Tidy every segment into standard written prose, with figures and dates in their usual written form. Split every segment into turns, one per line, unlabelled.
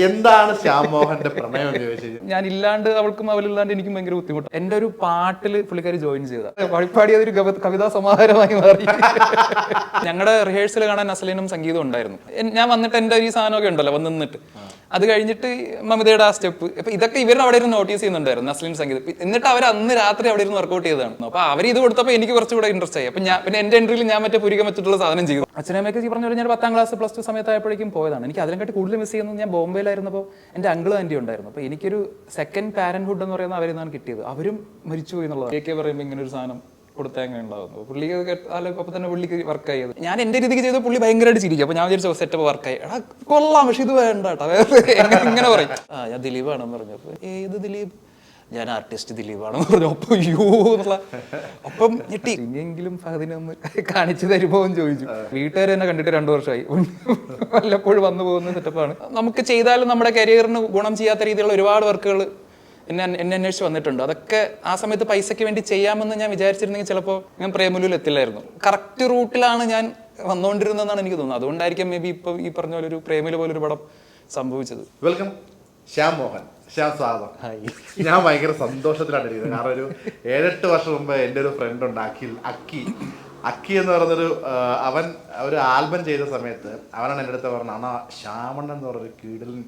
എന്താണ് ശ്യാം മോഹന്റെ പ്രണയം എന്ന് ചോദിച്ചത്?
ഞാൻ ഇല്ലാണ്ട് അവൾക്കും അവളില്ലാണ്ട് എനിക്കും ഭയങ്കര ബുദ്ധിമുട്ട്. എൻ്റെ ഒരു പാട്ടിൽ പുള്ളിക്കാരി ജോയിൻ ചെയ്ത വഴിപ്പാടി അതൊരു കവിതാ സമാഹാരമായി മാറി. ഞങ്ങളുടെ റിഹേഴ്സൽ കാണാൻ നസ്ലിനും സംഗീതം ഉണ്ടായിരുന്നു. ഞാൻ വന്നിട്ട് എൻ്റെ ഈ സാധനമൊക്കെ ഉണ്ടല്ലോ വന്ന് നിന്നിട്ട് അത് കഴിഞ്ഞിട്ട് മമിതയുടെ ആ സ്റ്റെപ്പ് ഇപ്പൊ ഇതൊക്കെ ഇവർ അവിടെ ഇരുന്ന് നോട്ടീസ് ചെയ്യുന്നുണ്ടായിരുന്നു നസ്ലിൻ സംഗീതം. എന്നിട്ട് അവർ അന്ന് രാത്രി അവിടെ ഇരുന്ന് വർക്കൗട്ട് ചെയ്തതാണ്. അപ്പൊ അവർ ഇത് കൊടുത്തപ്പോൾ എനിക്ക് കുറച്ചുകൂടെ ഇൻട്രസ്റ്റ് ആയി. അപ്പൊ ഞാൻ പിന്നെ എന്റെ എൻട്രിയിൽ ഞാൻ മറ്റേ പുരികം വെച്ചിട്ടുള്ള സാധനം ചെയ്തു. അച്ഛനമ്മയൊക്കെ ഈ പറഞ്ഞ പോലെ ഞാൻ 10ാം ക്ലാസ് പ്ലസ് 2 സമയത്തായപ്പോഴേക്കും പോയതാണ്. എനിക്ക് അതിനെക്കാട്ടി കൂടുതൽ മിസ് ചെയ്യുന്നത് ഞാൻ ബോംബെയിലായിരുന്നപ്പോൾ എൻ്റെ അങ്കിളും ആൻറ്റി ഉണ്ടായിരുന്നു. അപ്പോൾ എനിക്കൊരു സെക്കൻഡ് പാരന്റ്ഹുഡ് എന്ന് പറയുന്ന അവരിൽ നിന്നാണ് കിട്ടിയത്. അവരും മരിച്ചുപോയി എന്നുള്ളത്. KK പറയുമ്പോൾ ഇങ്ങനെ ഒരു സാധനം കൊടുത്താൽ എങ്ങനെ ഉണ്ടാകുന്നു. പുള്ളിക്ക് അപ്പോൾ തന്നെ പുള്ളിക്ക് വർക്കായി. ഞാൻ എൻ്റെ രീതിക്ക് ചെയ്ത പുള്ളി ഭയങ്കരമായിട്ട് ചിരിക്കും. അപ്പോൾ ഞാൻ വിചാരിച്ചു സെറ്റപ്പ് വർക്കായി. എടാ കൊള്ളാം, പക്ഷെ ഇത് വേണ്ട കേട്ടോ ഇങ്ങനെ പറയും. ഞാൻ ദിലീപാണെന്ന് പറഞ്ഞു. അപ്പോൾ ഏത് ദിലീപ്? ഞാൻ ആർട്ടിസ്റ്റ് ദിലീപാണെന്ന് പറഞ്ഞു. അപ്പൊ അയ്യോ എന്നുള്ള അപ്പം ഞെട്ടി. ഇനിയെങ്കിലും അതിനൊന്ന് കാണിച്ചു തരുമോ എന്ന് ചോദിച്ചു. വീട്ടുകാർ തന്നെ കണ്ടിട്ട് 2 വർഷമായി. വല്ലപ്പോഴും വന്നു പോകുന്ന സെറ്റപ്പാണ്. നമുക്ക് ചെയ്താലും നമ്മുടെ കരിയറിന് ഗുണം ചെയ്യാത്ത രീതിയിലുള്ള ഒരുപാട് വർക്കുകൾ എന്നെ അന്വേഷിച്ച് വന്നിട്ടുണ്ട്. അതൊക്കെ ആ സമയത്ത് പൈസയ്ക്ക് വേണ്ടി ചെയ്യാമെന്ന് ഞാൻ വിചാരിച്ചിരുന്നെങ്കിൽ ചിലപ്പോൾ ഞാൻ പ്രേമലുവിൽ എത്തില്ലായിരുന്നു. കറക്റ്റ് റൂട്ടിലാണ് ഞാൻ വന്നുകൊണ്ടിരുന്നതെന്നാണ് എനിക്ക് തോന്നുന്നത്. അതുകൊണ്ടായിരിക്കും മേ ബി ഇപ്പൊ ഈ പറഞ്ഞ പോലെ ഒരു പ്രേമലു പോലൊരു പടം സംഭവിച്ചത്.
വെൽക്കം ശ്യാം മോഹൻ. ശ്യാം സ്വാഗതം. ഞാൻ ഭയങ്കര സന്തോഷത്തിലാണ് ഇരിക്കുന്നത്. കാരണം ഒരു 7-8 വർഷം മുമ്പ് എൻ്റെ ഒരു ഫ്രണ്ട് ഉണ്ട്, അക്കി എന്ന് പറയുന്നൊരു അവൻ ഒരു ആൽബം ചെയ്ത സമയത്ത് അവനാണ് എൻ്റെ അടുത്ത് പറഞ്ഞത്, അണ്ണാ ശ്യാമണ്ണൻ എന്ന് പറഞ്ഞൊരു കീടലൻ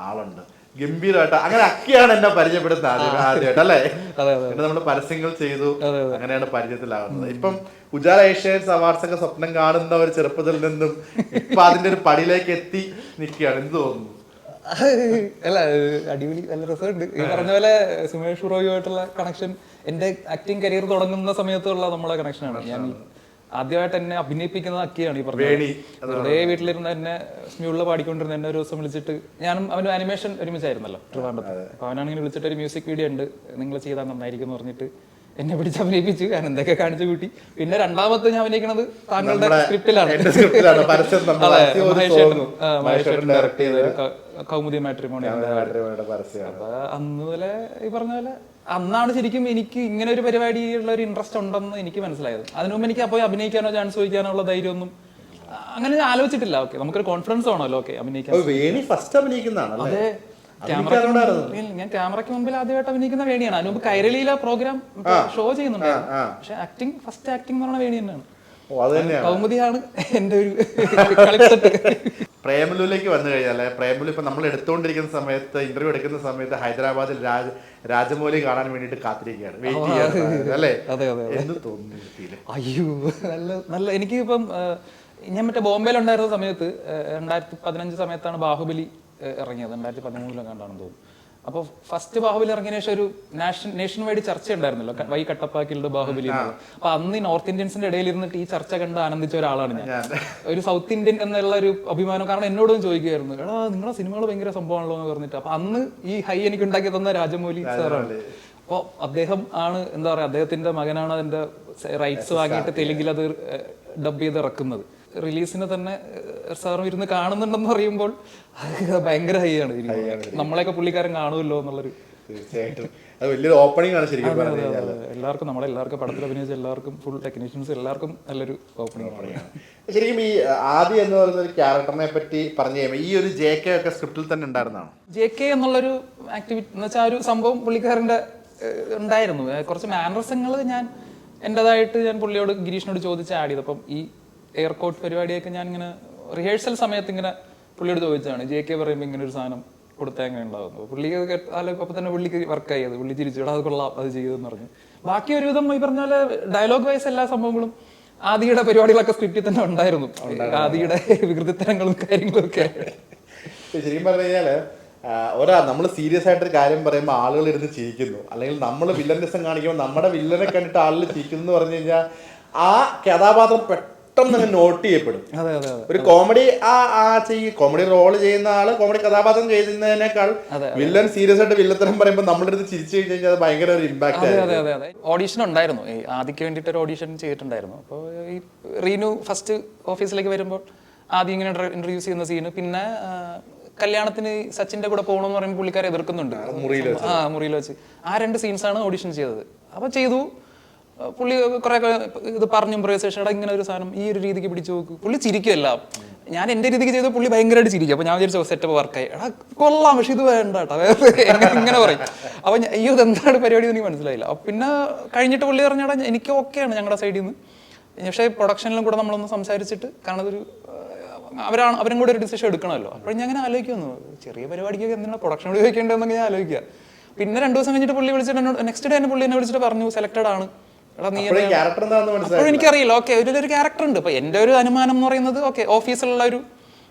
ആളുണ്ട്, ഗംഭീരമായിട്ട്. അങ്ങനെ അക്കിയാണ് എന്നെ പരിചയപ്പെടുത്തുന്നത് ആദ്യമായിട്ട് അല്ലേ. എന്നിട്ട് നമ്മൾ പരസ്യങ്ങൾ ചെയ്തു, അങ്ങനെയാണ് പരിചയത്തിലാവുന്നത്. ഇപ്പം ഉജാല ഏഷ്യാനെറ്റ്സ് അവാർഡ്സ് ഒക്കെ സ്വപ്നം കാണുന്ന ഒരു ചെറുപ്പത്തിൽ നിന്നും ഇപ്പൊ അതിന്റെ ഒരു പടിയിലേക്ക് എത്തി നിൽക്കുകയാണ്. എന്ത് തോന്നുന്നു?
അല്ല, അടിപൊളി, നല്ല രസമുണ്ട്. ഈ പറഞ്ഞ പോലെ സുമേഷ് ബ്രോയുമായിട്ടുള്ള കണക്ഷൻ എൻ്റെ ആക്ടിങ് കരിയർ തുടങ്ങുന്ന സമയത്തുള്ള നമ്മളെ കണക്ഷനാണ്. ഞാൻ ആദ്യമായിട്ട് എന്നെ അഭിനയിപ്പിക്കുന്നത് അക്കിയാണ്. ഈ പറഞ്ഞത് വെറുതെ വീട്ടിലിരുന്ന് എന്നെ സ്മ്യൂളിൽ പാടിക്കൊണ്ടിരുന്ന എന്നെ ഒരു ദിവസം വിളിച്ചിട്ട്, ഞാനും അവനും ആനിമേഷൻ ഒരുമിച്ചായിരുന്നല്ലോ ട്രിവാൻഡ്രത്ത്. അപ്പൊ അവനാണെങ്കിൽ വിളിച്ചിട്ട് ഒരു മ്യൂസിക് വീഡിയോ ഉണ്ട്, നിങ്ങൾ ചെയ്താൽ നന്നായിരിക്കും എന്ന് പറഞ്ഞിട്ട് എന്നെ പിടിച്ച് അഭിനയിപ്പിച്ചു. ഞാൻ എന്തൊക്കെ കാണിച്ചു കൂട്ടി. പിന്നെ രണ്ടാമത്തെ ഞാൻ അഭിനയിക്കുന്നത് താങ്കളുടെ സ്ക്രിപ്റ്റിലാണ്. ഡയറക്ട് ചെയ്ത കൗമുദി മാട്രിമോണി. അപ്പൊ അന്ന് പോലെ ഈ പറഞ്ഞ പോലെ അന്നാണ് ശരിക്കും എനിക്ക് ഇങ്ങനെ ഒരു പരിപാടിയുള്ള ഒരു ഇൻട്രസ്റ്റ് ഉണ്ടെന്ന് എനിക്ക് മനസ്സിലായത്. അതിനു മുമ്പ് എനിക്ക് അപ്പോൾ അഭിനയിക്കാനോ ചാൻസ് ചോദിക്കാനോ ഉള്ള ധൈര്യമൊന്നും അങ്ങനെ ആലോചിച്ചിട്ടില്ല. ഓക്കെ, നമുക്കൊരു കോൺഫിഡൻസ് വേണമല്ലോ. ഓക്കെ, അഭിനയിക്കാൻ. അതെ, ഞാൻ ക്യാമറയ്ക്ക് മുമ്പിൽ ആദ്യമായിട്ട് അഭിനയിക്കുന്ന വേണിയാണ്. അതിന് മുമ്പ് കൈരളിയിലെ പ്രോഗ്രാം ഷോ ചെയ്യുന്നുണ്ടായിരുന്നു. പക്ഷെ ആക്ടിങ്, ഫസ്റ്റ് ആക്ടിങ് എന്ന് പറഞ്ഞ വേണി തന്നെയാണ്. കൗമുദിയാണ് എന്റെ ഒരു കളിച്ചട്ട്.
പ്രേമലുവിലേക്ക് വന്നു കഴിഞ്ഞാൽ, പ്രേമലു ഇപ്പൊ നമ്മൾ എടുത്തുകൊണ്ടിരിക്കുന്ന സമയത്ത്, ഇന്റർവ്യൂ എടുക്കുന്ന സമയത്ത് ഹൈദരാബാദിൽ രാജമൗലി കാണാൻ വേണ്ടിട്ട് കാത്തിരിക്കുകയാണ്, വെയിറ്റ് ചെയ്യാൻ അല്ലേ?
അതെ അതെ.
എന്ത് തോന്നുന്നു?
അയ്യോ, നല്ല എനിക്ക് ഇപ്പം ഞാൻ മറ്റേ ബോംബെയിൽ ഉണ്ടായിരുന്ന സമയത്ത് 2015 സമയത്താണ് ബാഹുബലി ഇറങ്ങിയത്. 2013 കണ്ടാണെന്ന് തോന്നുന്നു. അപ്പോൾ ഫസ്റ്റ് ബാഹുബലി ഇറങ്ങിയ ശേഷം ഒരു നേഷൻ വൈഡ് ചർച്ച ഉണ്ടായിരുന്നല്ലോ, വൈ കട്ടപ്പാക്കിലുള്ള ബാഹുബലി. അപ്പൊ അന്ന് ഈ നോർത്ത് ഇന്ത്യൻസിന്റെ ഇടയിൽ ഇരുന്നിട്ട് ഈ ചർച്ച കണ്ട് ആനന്ദിച്ച ഒരാളാണ് ഞാൻ. ഒരു സൗത്ത് ഇന്ത്യൻ എന്നുള്ള ഒരു അഭിമാനം. കാരണം എന്നോടും ചോദിക്കുമായിരുന്നു, എടാ നിങ്ങളുടെ സിനിമകൾ ഭയങ്കര സംഭവമാണല്ലോ എന്ന് പറഞ്ഞിട്ട്. അപ്പൊ അന്ന് ഈ ഹൈ എനിക്ക് ഉണ്ടാക്കി തന്ന രാജമൗലി സാറാണ്. അപ്പോൾ അദ്ദേഹം ആണ്, എന്താ പറയാ, അദ്ദേഹത്തിന്റെ മകനാണ് അതിന്റെ റൈറ്റ്സ് വാങ്ങിയിട്ട് തെലുങ്കിൽ അത് ഡബ് ചെയ്ത് ഇറക്കുന്നത്. റിലീസിന് തന്നെ സാറും ഇരുന്ന് കാണുന്നുണ്ടെന്ന് പറയുമ്പോൾ ഭയങ്കര ഹൈ ആണ്. നമ്മളെയൊക്കെ പുള്ളിക്കാരൻ കാണുമല്ലോ എന്നുള്ളൊരു.
തീർച്ചയായിട്ടും അത് വലിയൊരു ഓപ്പണിംഗ് ആണ് ശരിക്കും.
എല്ലാവർക്കും, നമ്മളെല്ലാവർക്കും, പടത്തിൽ അഭിനയിച്ച എല്ലാവർക്കും, ഫുൾ ടെക്നീഷ്യൻസ് എല്ലാവർക്കും നല്ലൊരു ഓപ്പണിംഗ് ആണ്.
ശരിക്കും ഈ ആദി എന്ന് പറയുന്ന ഒരു ക്യാരക്ടറിനെ പറ്റി പറഞ്ഞു കഴിയുമ്പോൾ ഈ ഒരു JK ഒക്കെ സ്ക്രിപ്റ്റിൽ തന്നെ ഉണ്ടായിരുന്നതാണ്.
JK എന്നുള്ളൊരു ആക്ടിവിറ്റി എന്ന് വെച്ചാൽ ഒരു സംഭവം പുള്ളിക്കാരൻ്റെ ഉണ്ടായിരുന്നു. കുറച്ച് മാനറിസങ്ങൾ ഞാൻ എൻ്റെതായിട്ട് ഞാൻ പുള്ളിയോട്, ഗിരീഷിനോട് ചോദിച്ച് ആഡ് ചെയ്തു. അപ്പം ഈ എയർകോട്ട് പരിപാടിയൊക്കെ ഞാൻ ഇങ്ങനെ റിഹേഴ്സൽ സമയത്ത് ഇങ്ങനെ പുള്ളിയോട് ചോദിച്ചാണ്, JK പറയുമ്പോൾ ഇങ്ങനെ ഒരു സാധനം കൊടുത്താൽ എങ്ങനെ ഉണ്ടാകുന്നു. പുള്ളിക്ക് അപ്പോൾ തന്നെ പുള്ളിക്ക് വർക്കായി. അത് പുള്ളി തിരിച്ചു, അത് കൊള്ളാം, അത് ചെയ്തെന്ന് പറഞ്ഞു. ബാക്കി ഒരുവിധം ഈ പറഞ്ഞ പോലെ ഡയലോഗ് വൈസ് എല്ലാ സംഭവങ്ങളും ആദിയുടെ പരിപാടികളൊക്കെ സ്ക്രിപ്റ്റിൽ തന്നെ ഉണ്ടായിരുന്നു. ആദിയുടെ വികൃതിത്തരങ്ങളും കാര്യങ്ങളും ഒക്കെ.
ശരിക്കും പറഞ്ഞു കഴിഞ്ഞാല് നമ്മൾ സീരിയസ് ആയിട്ടൊരു കാര്യം പറയുമ്പോൾ ആളുകൾ ഇരുന്ന് ചിരിക്കുന്നു, അല്ലെങ്കിൽ നമ്മൾ വില്ലനിസം കാണിക്കുമ്പോൾ നമ്മുടെ വില്ലനെ കണ്ടിട്ട് ആളുകൾ ചിരിക്കുന്നു എന്ന് പറഞ്ഞു കഴിഞ്ഞാൽ ആ കഥാപാത്രം പെട്ടെന്ന് നോട്ട് ചെയ്യപ്പെടും. ഒരു കോമഡി കോമഡി റോള് ചെയ്യുന്ന ആള് കോമഡി കഥാപാത്രം ചെയ്യുന്നതിനേക്കാൾ വില്ലൻ സീരിയസ് ആയിട്ട് വില്ലത്തരം പറയുമ്പോൾ നമ്മുടെ അടുത്ത് ചിരിച്ചു കഴിഞ്ഞാൽ അത് ഭയങ്കര ഒരു ഇമ്പാക്ട്.
ഓഡീഷൻ ഉണ്ടായിരുന്നു, ആദ്യക്ക് വേണ്ടിയിട്ട് ഒരു ഓഡീഷൻ ചെയ്തിട്ടുണ്ടായിരുന്നു. അപ്പോൾ ഈ റീനു ഫസ്റ്റ് ഓഫീസിലേക്ക് വരുമ്പോൾ ആദ്യം ഇങ്ങനെ ഇൻട്രൊഡ്യൂസ് ചെയ്യുന്ന സീന്, പിന്നെ കല്യാണത്തിന് സച്ചിന്റെ കൂടെ പോകണമെന്ന് പറയുമ്പോൾ പുള്ളിക്കാരെ എതിർക്കുന്നുണ്ട് മുറിയിൽ വെച്ച്. ആ 2 സീൻസാണ് ഓഡീഷൻ ചെയ്തത്. അപ്പോൾ ചെയ്തു. പുള്ളി കുറെ ഇത് പറഞ്ഞു, ഇംപ്രൈസേഷൻ, ഇങ്ങനെ ഒരു സാധനം ഈ ഒരു രീതിക്ക് പിടിച്ചു നോക്കും. പുള്ളി ചിരിക്കുമല്ല. ഞാൻ എൻ്റെ രീതിക്ക് ചെയ്ത പുള്ളി ഭയങ്കരമായിട്ട് ചിരിക്കും. അപ്പോൾ ഞാൻ വിചാരിച്ചു സെറ്റപ്പ് വർക്കായി, എടാ കൊള്ളാം പക്ഷെ ഇത് വേണ്ട കേട്ടോ ഇങ്ങനെ പറയും. അപ്പോൾ അയ്യോ ഇതെന്താണ് പരിപാടി എനിക്ക് മനസ്സിലായില്ല. അപ്പോൾ പിന്നെ കഴിഞ്ഞിട്ട് പുള്ളി പറഞ്ഞാടാ എനിക്ക് ഓക്കെയാണ് ഞങ്ങളുടെ സൈഡിൽ നിന്ന്, പക്ഷേ പ്രൊഡക്ഷനിലും കൂടെ നമ്മളൊന്ന് സംസാരിച്ചിട്ട്, കാരണം അതൊരു അവരും കൂടെ ഒരു ഡിസിഷൻ എടുക്കണമല്ലോ. അപ്പോൾ ഞാൻ അങ്ങനെ ആലോചിക്കുന്നു, ചെറിയ പരിപാടിക്കൊക്കെ എന്തിനാണ് പ്രൊഡക്ഷൻ ഉപയോഗിക്കേണ്ടതെന്നൊക്കെ ഞാൻ ആലോചിക്കുക. പിന്നെ 2 ദിവസം കഴിഞ്ഞിട്ട് പുള്ളി വിളിച്ചിട്ട് എന്നോട് നെക്സ്റ്റ് ഡേ തന്നെ പുള്ളി എന്നെ വിളിച്ചിട്ട് പറഞ്ഞു സെലക്റ്റഡ് ആണ്. അപ്പോൾ എനിക്കറിയില്ല, ഓക്കെ ഇതിലൊരു ക്യാരക്ടർ ഉണ്ട്. അപ്പോൾ എൻ്റെ ഒരു അനുമാനം എന്ന് പറയുന്നത് ഓക്കെ ഓഫീസിലുള്ള ഒരു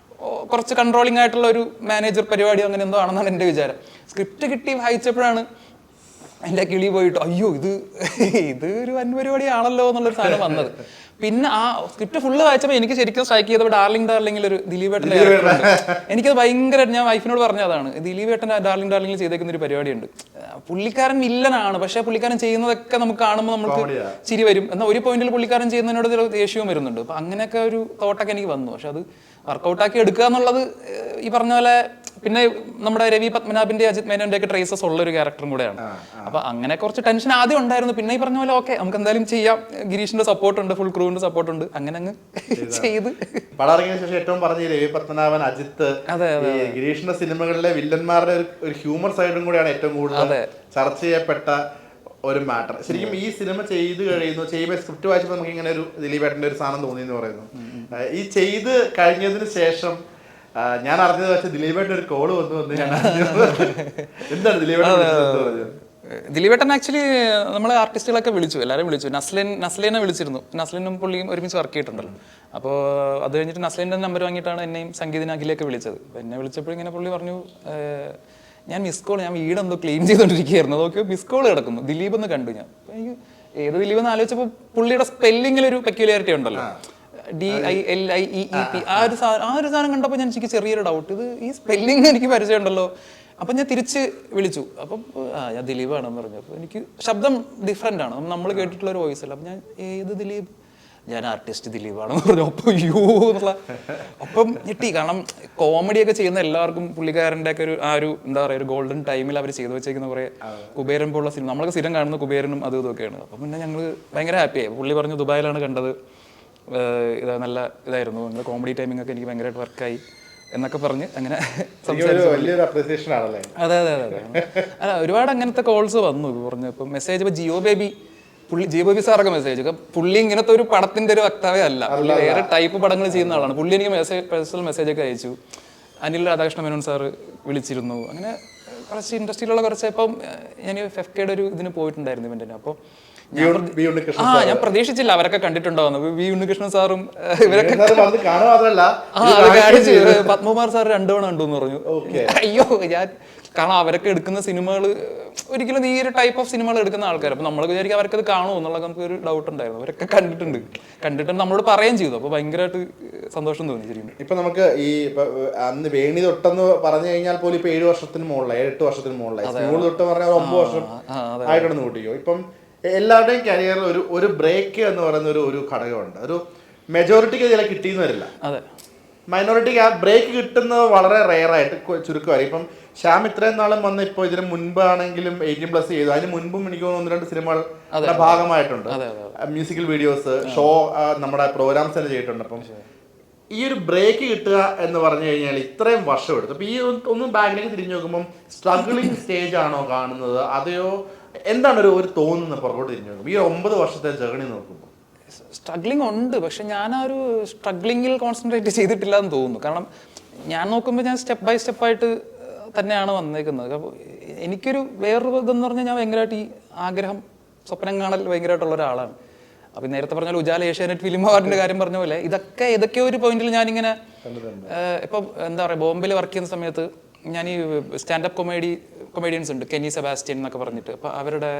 കുറച്ച് കൺട്രോളിംഗ് ആയിട്ടുള്ള ഒരു മാനേജർ പരിപാടി അങ്ങനെ എന്തോ ആണെന്നാണ് എൻ്റെ വിചാരം. സ്ക്രിപ്റ്റ് കിട്ടി വായിച്ചപ്പോഴാണ് എൻ്റെ കിളി പോയിട്ട് അയ്യോ ഇത് ഒരു വൻ പരിപാടിയാണല്ലോ എന്നുള്ളൊരു സാധനം വന്നത്. പിന്നെ ആ സ്ക്രിപ്റ്റ് ഫുള്ള് വായിച്ചപ്പോൾ എനിക്ക് ശരിക്കും സ്ട്രൈക്ക് ചെയ്തപ്പോൾ ഡാർലിംഗിൽ ഒരു ദിലീപ് ഏട്ടൻ്റെ ക്യാരക്ടറുണ്ട്. എനിക്കത് ഭയങ്കര, ഞാൻ വൈഫിനോട് പറഞ്ഞതാണ്, ദിലീപ് ഏട്ടൻ ഡാർലിംഗിൽ ചെയ്തേക്കുന്ന ഒരു പരിപാടിയുണ്ട്. പുള്ളിക്കാരൻ വില്ലനാണ്, പക്ഷേ പുള്ളിക്കാരൻ ചെയ്യുന്നതൊക്കെ നമുക്ക് കാണുമ്പോൾ നമുക്ക് ചിരി വരും. എന്നാൽ ഒരു പോയിന്റിൽ പുള്ളിക്കാരൻ ചെയ്യുന്നതിനോട് ദേഷ്യവും വരുന്നുണ്ട്. അപ്പം അങ്ങനെയൊക്കെ ഒരു തോട്ടൊക്കെ എനിക്ക് വന്നു. പക്ഷെ അത് വർക്കൗട്ടാക്കി എടുക്കുക എന്നുള്ളത് ഈ പറഞ്ഞ പോലെ, പിന്നെ നമ്മുടെ രവി പത്മനാഭന്റെ അജിത് മേനോന്റെ ഒക്കെ ട്രേസസ് ഉള്ള ഒരു ക്യാരക്ടറും കൂടെയാണ്. അപ്പൊ അങ്ങനെ കുറച്ച് ടെൻഷൻ ആദ്യം ഉണ്ടായിരുന്നു. പിന്നെ ഈ പറഞ്ഞ പോലെ ഓക്കെ നമുക്ക് എന്തായാലും ചെയ്യാം, ഗിരീഷിന്റെ സപ്പോർട്ട് ഉണ്ട്, ഫുൾ ക്രൂവിന്റെ സപ്പോർട്ട് ഉണ്ട്, അങ്ങനെ അങ്ങ് ചെയ്ത്.
പടം ഇറങ്ങിയ ശേഷം ഏറ്റവും പറഞ്ഞ രവി പത്മനാഭൻ, അജിത്ത്, ഗിരീഷിന്റെ സിനിമകളിലെ വില്ലന്മാരുടെ ഒരു ഹ്യൂമർ സൈഡും കൂടെയാണ് ഏറ്റവും കൂടുതൽ ചർച്ച ചെയ്യപ്പെട്ട ഒരു മാറ്റർ. ശരിക്കും ഈ സിനിമ ചെയ്ത് കഴിയുന്നു, ചെയ്യുമ്പോൾ സ്ക്രിപ്റ്റ് വായിച്ചപ്പോൾ നമുക്ക് ഇങ്ങനെ ഒരു ദിലീപേട്ടന്റെ ഒരു സാധനം തോന്നി എന്ന് പറയുന്നു. ഈ ചെയ്ത് കഴിഞ്ഞതിന് ശേഷം ഞാൻ അറിഞ്ഞത് വെച്ചാൽ ദിലീപേട്ടൻ ഒരു കോള് വന്നു ഞാൻ എന്താണ്
ദിലീപേട്ടൻ ആക്ച്വലി നമ്മളെ ആർട്ടിസ്റ്റുകളൊക്കെ വിളിച്ചു, എല്ലാവരും വിളിച്ചു. നസ്ലിനെ വിളിച്ചിരുന്നു. നസ്ലിനും പുള്ളിയും ഒരുമിച്ച് വർക്ക് ചെയ്തിട്ടുണ്ടല്ലോ. അപ്പോൾ അത് കഴിഞ്ഞിട്ട് നസ്ലിൻ്റെ നമ്പർ വാങ്ങിയിട്ടാണ് എന്നെയും സംഗീതിന് അഖിലേക്ക് വിളിച്ചത്. എന്നെ വിളിച്ചപ്പോൾ ഇങ്ങനെ പുള്ളി പറഞ്ഞു, ഞാൻ മിസ് കോൾ, ഞാൻ വീടെന്തോ ക്ലീൻ ചെയ്തുകൊണ്ടിരിക്കുകയായിരുന്നു, നോക്കിയോ മിസ് കോൾ കിടക്കുന്നു, ദിലീപ് എന്ന് കണ്ടു. ഞാൻ അപ്പോൾ എനിക്ക് ഏത് ദിലീപ് എന്ന് ആലോചിച്ചപ്പോൾ പുള്ളിയുടെ സ്പെല്ലിങ്ങിലൊരു പെക്യുലാരിറ്റി ഉണ്ടല്ലോ, DILIEEP, ആ ഒരു സാധനം കണ്ടപ്പോൾ ഞാൻ എനിക്ക് ചെറിയൊരു ഡൗട്ട്, ഇത് ഈ സ്പെല്ലിങ് എനിക്ക് പരിചയമുണ്ടല്ലോ. അപ്പം ഞാൻ തിരിച്ച് വിളിച്ചു. അപ്പം ഞാൻ ദിലീപാണെന്ന് പറഞ്ഞു. അപ്പോൾ എനിക്ക് ശബ്ദം ഡിഫറെൻ്റ് ആണ്, നമ്മൾ കേട്ടിട്ടുള്ള ഒരു വോയിസ് അല്ല. അപ്പം ഞാൻ ഏത് ദിലീപ്, ഞാൻ ആർട്ടിസ്റ്റ് ദിലീപാണെന്ന് പറഞ്ഞു. അപ്പോൾ അയ്യോ എന്നുള്ള, അപ്പം ഞെട്ടി. കാരണം കോമഡിയൊക്കെ ചെയ്യുന്ന എല്ലാവർക്കും പുള്ളിക്കാരൻ്റെ ഒക്കെ ആ ഒരു എന്താ പറയുക, ഒരു ഗോൾഡൻ ടൈമിൽ അവർ ചെയ്തു വെച്ചേക്കുന്ന കുറേ കുബേരൻ പോലുള്ള സിനിമ, നമ്മളൊക്കെ സ്ഥിരം കാണുന്ന കുബേരനും അതും ഇതൊക്കെയാണ്. അപ്പം പിന്നെ ഞങ്ങൾ ഭയങ്കര ഹാപ്പിയായി. പുള്ളി പറഞ്ഞു ദുബായിലാണ് കണ്ടത്, ഇത് നല്ല ഇതായിരുന്നു, നിങ്ങളുടെ കോമഡി ടൈമിംഗ് ഒക്കെ എനിക്ക് ഭയങ്കരമായിട്ട് വർക്കായി എന്നൊക്കെ പറഞ്ഞ് അങ്ങനെ അതെ അതെ അതെ. അല്ല ഒരുപാട് അങ്ങനത്തെ കോൾസ് വന്നു. പറഞ്ഞു ഇപ്പം മെസ്സേജ്, ഇപ്പോൾ ജിയോ ബേബി സാറൊക്കെ മെസ്സേജ്, പുള്ളി ഇങ്ങനത്തെ ഒരു പടത്തിന്റെ ഒരു വക്താവേ അല്ല, പുള്ളി വേറെ ടൈപ്പ് പടങ്ങൾ ചെയ്യുന്ന ആളാണ്. പുള്ളി എനിക്ക് പേഴ്സണൽ മെസ്സേജ് ഒക്കെ അയച്ചു. അനിൽ രാധാകൃഷ്ണ മേനോൻ സാറ് വിളിച്ചിരുന്നു. അങ്ങനെ കുറച്ച് ഇൻഡസ്ട്രിയിലുള്ള കുറച്ച്, ഇപ്പം ഞാൻ FFKയുടെ ഒരു ഇതിന് പോയിട്ടുണ്ടായിരുന്നു ഇവന്റിന്. അപ്പോൾ ഞാൻ പ്രതീക്ഷിച്ചില്ല അവരൊക്കെ കണ്ടിട്ടുണ്ടോന്ന്. വി ഉണ്ണികൃഷ്ണൻ സാറും ഇവരൊക്കെ, പത്മകുമാർ സാർ 2 തവണ കണ്ടു എന്ന് പറഞ്ഞു. അയ്യോ ഞാൻ, കാരണം അവരൊക്കെ എടുക്കുന്ന സിനിമകൾ ഒരിക്കലും ഈ ഒരു ടൈപ്പ് ഓഫ് സിനിമകൾ എടുക്കുന്ന ആൾക്കാർ, അപ്പൊ നമ്മൾ വിചാരിക്കും അവർക്കത് കാണുമോ എന്നുള്ള നമുക്ക് ഒരു ഡൗട്ട് ഉണ്ടായിരുന്നു. അവരൊക്കെ കണ്ടിട്ട് നമ്മളോട് പറയുകയും ചെയ്തു. അപ്പൊ ഭയങ്കരമായിട്ട് സന്തോഷം തോന്നി ശരിക്കും.
ഇപ്പൊ നമുക്ക് ഈ അന്ന് വേണി തൊട്ടെന്ന് പറഞ്ഞു കഴിഞ്ഞാൽ പോലും ഇപ്പൊ 7 വർഷത്തിന് മുകളിലായി, 8 വർഷത്തിന് മുകളിലായി. സ്കൂൾ തൊട്ട് പറഞ്ഞാൽ 9 വർഷം ആയിട്ടാണ് കൂട്ടിക്കോ. ഇപ്പം എല്ലാവരുടെയും കരിയറിൽ ഒരു ബ്രേക്ക് എന്ന് പറയുന്ന ഒരു ഘടകമുണ്ട്. ഒരു മെജോറിറ്റിക്ക് ചില കിട്ടിയെന്ന് വരില്ല, മൈനോറിറ്റിക്ക് ആ ബ്രേക്ക് കിട്ടുന്നത് വളരെ റെയറായിട്ട് ചുരുക്കമായി. ഇപ്പം ശ്യാം ഇത്രയും നാളും വന്ന് ഇപ്പോൾ ഇതിന് മുൻപാണെങ്കിലും 18+ ചെയ്തു, അതിന് മുൻപും എനിക്ക് തോന്നുന്നു 1-2 സിനിമകൾ ഭാഗമായിട്ടുണ്ട്. മ്യൂസിക്കൽ വീഡിയോസ്, ഷോ, നമ്മുടെ പ്രോഗ്രാംസ് തന്നെ ചെയ്തിട്ടുണ്ട്. അപ്പം ഈ ഒരു ബ്രേക്ക് കിട്ടുക എന്ന് പറഞ്ഞു കഴിഞ്ഞാൽ ഇത്രയും വർഷം എടുത്തു. അപ്പം ഈ ഒന്നും ബാക്കിലേക്ക് തിരിഞ്ഞു നോക്കുമ്പം സ്ട്രഗിളിങ് സ്റ്റേജ് ആണോ കാണുന്നത്, അതെയോ എന്താണ് ഒരു തോന്നുന്നത് പുറകോട്ട് തിരിഞ്ഞു നോക്കുമ്പോൾ ഈ 9 വർഷത്തെ ജേർണി നോക്കുമ്പോൾ?
സ്ട്രഗ്ലിംഗ് ഉണ്ട്, പക്ഷെ ഞാൻ ആ ഒരു സ്ട്രഗ്ലിങ്ങിൽ കോൺസെൻട്രേറ്റ് ചെയ്തിട്ടില്ല എന്ന് തോന്നുന്നു. കാരണം ഞാൻ നോക്കുമ്പോൾ ഞാൻ സ്റ്റെപ്പ് ബൈ സ്റ്റെപ്പായിട്ട് തന്നെയാണ് വന്നേക്കുന്നത്. അപ്പോൾ എനിക്കൊരു വേറൊരു ഇതെന്ന് പറഞ്ഞാൽ ഞാൻ ഭയങ്കരമായിട്ട് ഈ ആഗ്രഹം, സ്വപ്നം കാണൽ ഭയങ്കരമായിട്ടുള്ള ഒരാളാണ്. അപ്പം നേരത്തെ പറഞ്ഞാൽ ഉജാല ഏഷ്യാനെറ്റ് ഫിലിം അവാർഡിൻ്റെ കാര്യം പറഞ്ഞ പോലെ ഏതൊക്കെയോ ഒരു പോയിന്റിൽ ഞാനിങ്ങനെ ഇപ്പം എന്താ പറയുക, ബോംബെയിൽ വർക്ക് ചെയ്യുന്ന സമയത്ത് ഞാൻ ഈ സ്റ്റാൻഡപ്പ് കൊമേഡിയൻസ് ഉണ്ട്, കെനി സെബാസ്റ്റ്യൻ എന്നൊക്കെ പറഞ്ഞിട്ട്. അപ്പോൾ അവരുടെ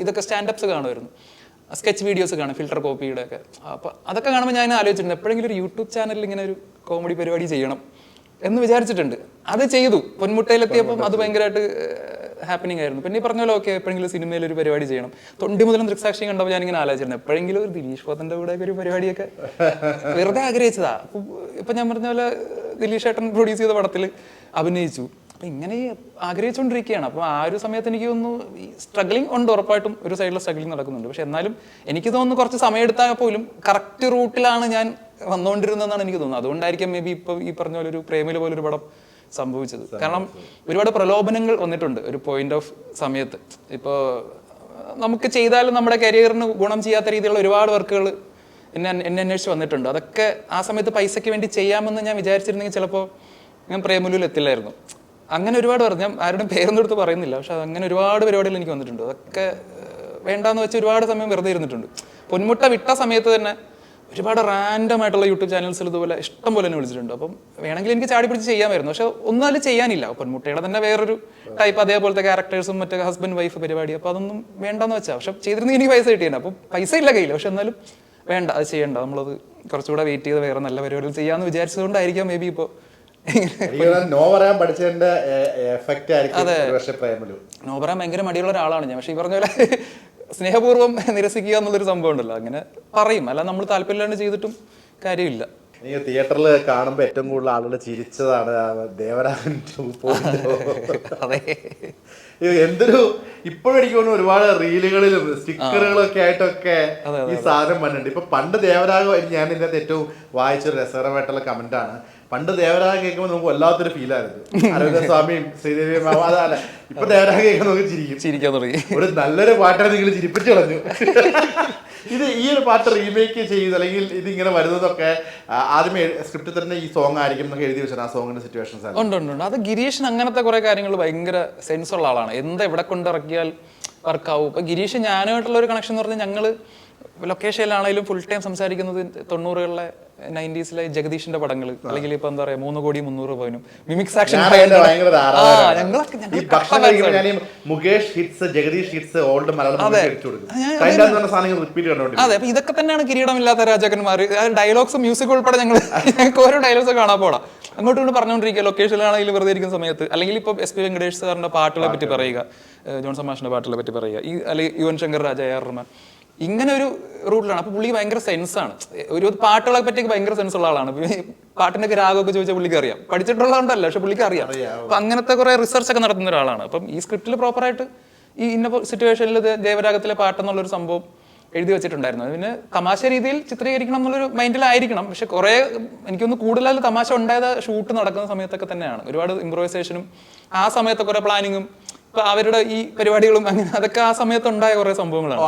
ഇതൊക്കെ സ്റ്റാൻഡപ്സ് കാണുമായിരുന്നു, സ്കെച്ച് വീഡിയോസ് കാണും, ഫിൽട്ടർ കോപ്പിയുടെ ഒക്കെ. അപ്പോൾ അതൊക്കെ കാണുമ്പോൾ ഞാൻ ആലോചിച്ചിട്ടുണ്ട് എപ്പോഴെങ്കിലും ഒരു യൂട്യൂബ് ചാനലിൽ ഇങ്ങനെ ഒരു കോമഡി പരിപാടി ചെയ്യണം എന്ന് വിചാരിച്ചിട്ടുണ്ട്. അത് ചെയ്തു. പൊന്മുട്ടയിലെത്തിയപ്പം അത് ഭയങ്കരമായിട്ട് ഹാപ്പനിങ് ആയിരുന്നു. പിന്നെ ഈ പറഞ്ഞ പോലെ ഓക്കെ എപ്പോഴെങ്കിലും സിനിമയിൽ ഒരു പരിപാടി ചെയ്യണം. തൊണ്ടി മുതലും ദൃക്സാക്ഷി കണ്ടപ്പോൾ ഞാനിങ്ങനെ ആലോചിച്ചിരുന്നു എപ്പോഴെങ്കിലും ഒരു ദിലീഷ് പോത്തൻ്റെ കൂടെ ഒരു പരിപാടിയൊക്കെ വെറുതെ ആഗ്രഹിച്ചതാ. ഇപ്പം ഞാൻ പറഞ്ഞ പോലെ ദിലീഷ് ഏട്ടൻ പ്രൊഡ്യൂസ് ചെയ്ത പടത്തിൽ അഭിനയിച്ചു. അപ്പം ഇങ്ങനെ ആഗ്രഹിച്ചുകൊണ്ടിരിക്കുകയാണ്. അപ്പോൾ ആ ഒരു സമയത്ത് എനിക്ക് തോന്നുന്നു ഈ സ്ട്രഗ്ലിംഗ് ഉണ്ട്, ഉറപ്പായിട്ടും ഒരു സൈഡിൽ സ്ട്രഗ്ലിംഗ് നടക്കുന്നുണ്ട്. പക്ഷെ എന്നാലും എനിക്ക് തോന്നുന്നു കുറച്ച് സമയം എടുത്താൽ പോലും കറക്റ്റ് റൂട്ടിലാണ് ഞാൻ വന്നുകൊണ്ടിരുന്നതെന്നാണ് എനിക്ക് തോന്നുന്നത്. അതുകൊണ്ടായിരിക്കും മേ ബി ഇപ്പോൾ ഈ പറഞ്ഞ പോലെ ഒരു പ്രേമില് പോലൊരു പടം സംഭവിച്ചത്. കാരണം ഒരുപാട് പ്രലോഭനങ്ങൾ വന്നിട്ടുണ്ട് ഒരു പോയിന്റ് ഓഫ് സമയത്ത്. ഇപ്പോൾ നമുക്ക് ചെയ്താലും നമ്മുടെ കരിയറിന് ഗുണം ചെയ്യാത്ത രീതിയിലുള്ള ഒരുപാട് വർക്കുകൾ എന്നെ അന്വേഷിച്ച് വന്നിട്ടുണ്ട്. അതൊക്കെ ആ സമയത്ത് പൈസയ്ക്ക് വേണ്ടി ചെയ്യാമെന്ന് ഞാൻ വിചാരിച്ചിരുന്നെങ്കിൽ ചിലപ്പോൾ ഞാൻ പ്രേമലുവിൽ എത്തില്ലായിരുന്നു. അങ്ങനെ ഒരുപാട് പറഞ്ഞു, ഞാൻ ആരുടെയും പേരൊന്നും എടുത്ത് പറയുന്നില്ല, പക്ഷെ അങ്ങനെ ഒരുപാട് പരിപാടികൾ എനിക്ക് വന്നിട്ടുണ്ട്. അതൊക്കെ വേണ്ടാന്ന് വെച്ച് ഒരുപാട് സമയം വെറുതെ ഇരുന്നിട്ടുണ്ട്. പൊന്മുട്ട വിട്ട സമയത്ത് തന്നെ ഒരുപാട് റാൻഡം ആയിട്ടുള്ള യൂട്യൂബ് ചാനൽസിൽ ഇതുപോലെ ഇഷ്ടം പോലെ എന്നെ വിളിച്ചിട്ടുണ്ട്. അപ്പം വേണമെങ്കിൽ എനിക്ക് ചാടി പിടിച്ച് ചെയ്യാമായിരുന്നു, പക്ഷെ ഒന്നും അതിൽ ചെയ്യാനില്ല. പൊന്മുട്ടയുടെ തന്നെ വേറൊരു ടൈപ്പ് അതേപോലത്തെ ക്യാരക്ടേഴ്സും മറ്റേ ഹസ്ബൻഡ് വൈഫ് പരിപാടി, അപ്പോൾ അതൊന്നും വേണ്ടെന്ന് വെച്ചാൽ. പക്ഷെ ചെയ്തിരുന്നെങ്കിൽ എനിക്ക് പൈസ കിട്ടിയാണ്. അപ്പം പൈസ ഇല്ല കയ്യിൽ, പക്ഷെ എന്നാലും വേണ്ട, അത് ചെയ്യണ്ട, നമ്മളത് കുറച്ചുകൂടെ വെയിറ്റ് ചെയ്ത് വേറെ നല്ല പരിപാടികൾ ചെയ്യാമെന്ന് വിചാരിച്ചതുകൊണ്ടായിരിക്കാം മേ ബി ഇപ്പോൾ
നോ പറയാൻ പഠിച്ചതിന്റെ എഫക്റ്റ് ആയിരിക്കും.
നോ പറയാൻ ഭയങ്കര മടിയുള്ള ഒരാളാണ് ഞാൻ. പക്ഷെ ഈ പറഞ്ഞ പോലെ സ്നേഹപൂർവ്വം നിരസിക്കുക എന്നുള്ളൊരു സംഭവം ഉണ്ടല്ലോ, അങ്ങനെ പറയും. അല്ല നമ്മൾ താല്പര്യമില്ലാണ്ട് ചെയ്തിട്ടും കാര്യമില്ല.
എനിക്ക് തിയേറ്ററിൽ കാണുമ്പോൾ ഏറ്റവും കൂടുതൽ ആളുകൾ ചിരിച്ചതാണ് ദേവരാജൻ.
അതെ,
എന്തൊരു ഇപ്പോഴും എനിക്ക് തോന്നുന്നു ഒരുപാട് റീലുകളിലും സ്റ്റിക്കറുകളും ഒക്കെ ആയിട്ടൊക്കെ ഈ സാധനം വന്നിട്ടുണ്ട്. ഇപ്പൊ പണ്ട് ദേവരാജം, ഞാൻ ഇതിനകത്ത് ഏറ്റവും വായിച്ചൊരു രസകരമായിട്ടുള്ള കമന്റ് ആണ്, പണ്ട് ദേവരാജം കേൾക്കുമ്പോൾ നമുക്ക് വല്ലാത്തൊരു ഫീലായിരുന്നു. അരവിന്ദസ്വാമിയും ശ്രീദേവിയും അതല്ല, ഇപ്പൊ ദേവരാജം കേൾക്കുമ്പോൾ നമുക്ക്
ചിരിക്കാൻ തുടങ്ങി.
ഒരു നല്ലൊരു പാട്ടാണ് നിങ്ങൾ ചിരിപ്പിച്ചു കളഞ്ഞു. ഇത് ഈ ഒരു പാട്ട് റീമേക്ക് ചെയ്ത് അല്ലെങ്കിൽ ഇതിങ്ങനെ വരുന്നതൊക്കെ ആദ്യമേ സ്ക്രിപ്റ്റിൽ തന്നെ ഈ സോങ് ആയിരിക്കും എന്നൊക്കെ എഴുതി വെച്ചാൽ ആ സോങ്ങിന്റെ സിറ്റുവേഷൻസ്
ഉണ്ട്. അത് ഗിരീഷിന് അങ്ങനത്തെ കുറെ കാര്യങ്ങൾ ഭയങ്കര സെൻസ് ഉള്ള ആളാണ്. എന്താ എവിടെ കൊണ്ടിറക്കിയാൽ വർക്കാവും. ഇപ്പൊ ഗിരീഷ് ഞാനുമായിട്ടുള്ള ഒരു കണക്ഷൻ എന്ന് പറഞ്ഞാൽ ഞങ്ങള് ലൊക്കേഷനിലാണെങ്കിലും ഫുൾ ടൈം സംസാരിക്കുന്നത് 90കളിലെ 90s ജഗദീഷിന്റെ പടങ്ങൾ, അല്ലെങ്കിൽ ഇപ്പൊ എന്താ പറയാ 3 കോടി 300 പവനും മിമിക്സ് ആക്ഷൻ. അതെ, അപ്പൊ ഇതൊക്കെ തന്നെയാണ് കിരീടമില്ലാത്ത രാജാക്കന്മാർ. ഡയലോഗ്സ് മ്യൂസിക് ഉൾപ്പെടെ ഞങ്ങൾക്ക് ഓരോ ഡയലോഗ്സ് കാണാൻ പോടാ അങ്ങോട്ടും ഇങ്ങോട്ട് പറഞ്ഞുകൊണ്ടിരിക്കുക ലൊക്കേഷനിലാണെങ്കിലും വെറുതെ ഇരിക്കുന്ന സമയത്ത്. അല്ലെങ്കിൽ ഇപ്പൊ SP വെങ്കടേഷ് സാറിന്റെ പാട്ടുകളെ പറ്റി പറയുക, ജോൺസൺ മാഷിന്റെ പാട്ടുകളെ പറ്റി പറയുക, ഈ അല്ലെങ്കിൽ യുവൻ ശങ്കർ രാജ, AR റഹ്മാൻ, ഇങ്ങനെ ഒരു റൂട്ടിലാണ്. അപ്പൊ പുള്ളി ഭയങ്കര സെൻസാണ്. ഒരു പാട്ടുകളെ പറ്റി ഭയങ്കര സെൻസ് ഉള്ള ആളാണ്. പാട്ടിന്റെ രാഗമൊക്കെ ചോദിച്ചാൽ പുള്ളിക്ക് അറിയാം. പഠിച്ചിട്ടുള്ളതുകൊണ്ടല്ല, പക്ഷെ പുള്ളിക്ക് അറിയാം. അപ്പൊ അങ്ങനത്തെ കുറെ റിസർച്ച് ഒക്കെ നടത്തുന്ന ഒരാളാണ്. അപ്പം ഈ സ്ക്രിപ്റ്റിൽ പ്രോപ്പറായിട്ട് ഈ ഇന്ന സിറ്റുവേഷനിൽ ദേവരാഗത്തിലെ പാട്ടെന്നുള്ളൊരു സംഭവം എഴുതി വെച്ചിട്ടുണ്ടായിരുന്നു. അതിന് തമാശ രീതിയിൽ ചിത്രീകരിക്കണം എന്നുള്ളൊരു മൈൻഡിലായിരിക്കണം. പക്ഷെ കുറെ എനിക്കൊന്ന് കൂടുതൽ തമാശ ഉണ്ടായത് ഷൂട്ട് നടക്കുന്ന സമയത്തൊക്കെ തന്നെയാണ്. ഒരുപാട് ഇംപ്രൂവൈസേഷനും ആ സമയത്ത് കുറെ പ്ലാനിങ്ങും ഇപ്പൊ അവരുടെ ഈ പരിപാടികളും അങ്ങനെ അതൊക്കെ ആ സമയത്ത് ഉണ്ടായ കുറെ സംഭവങ്ങളാണ്.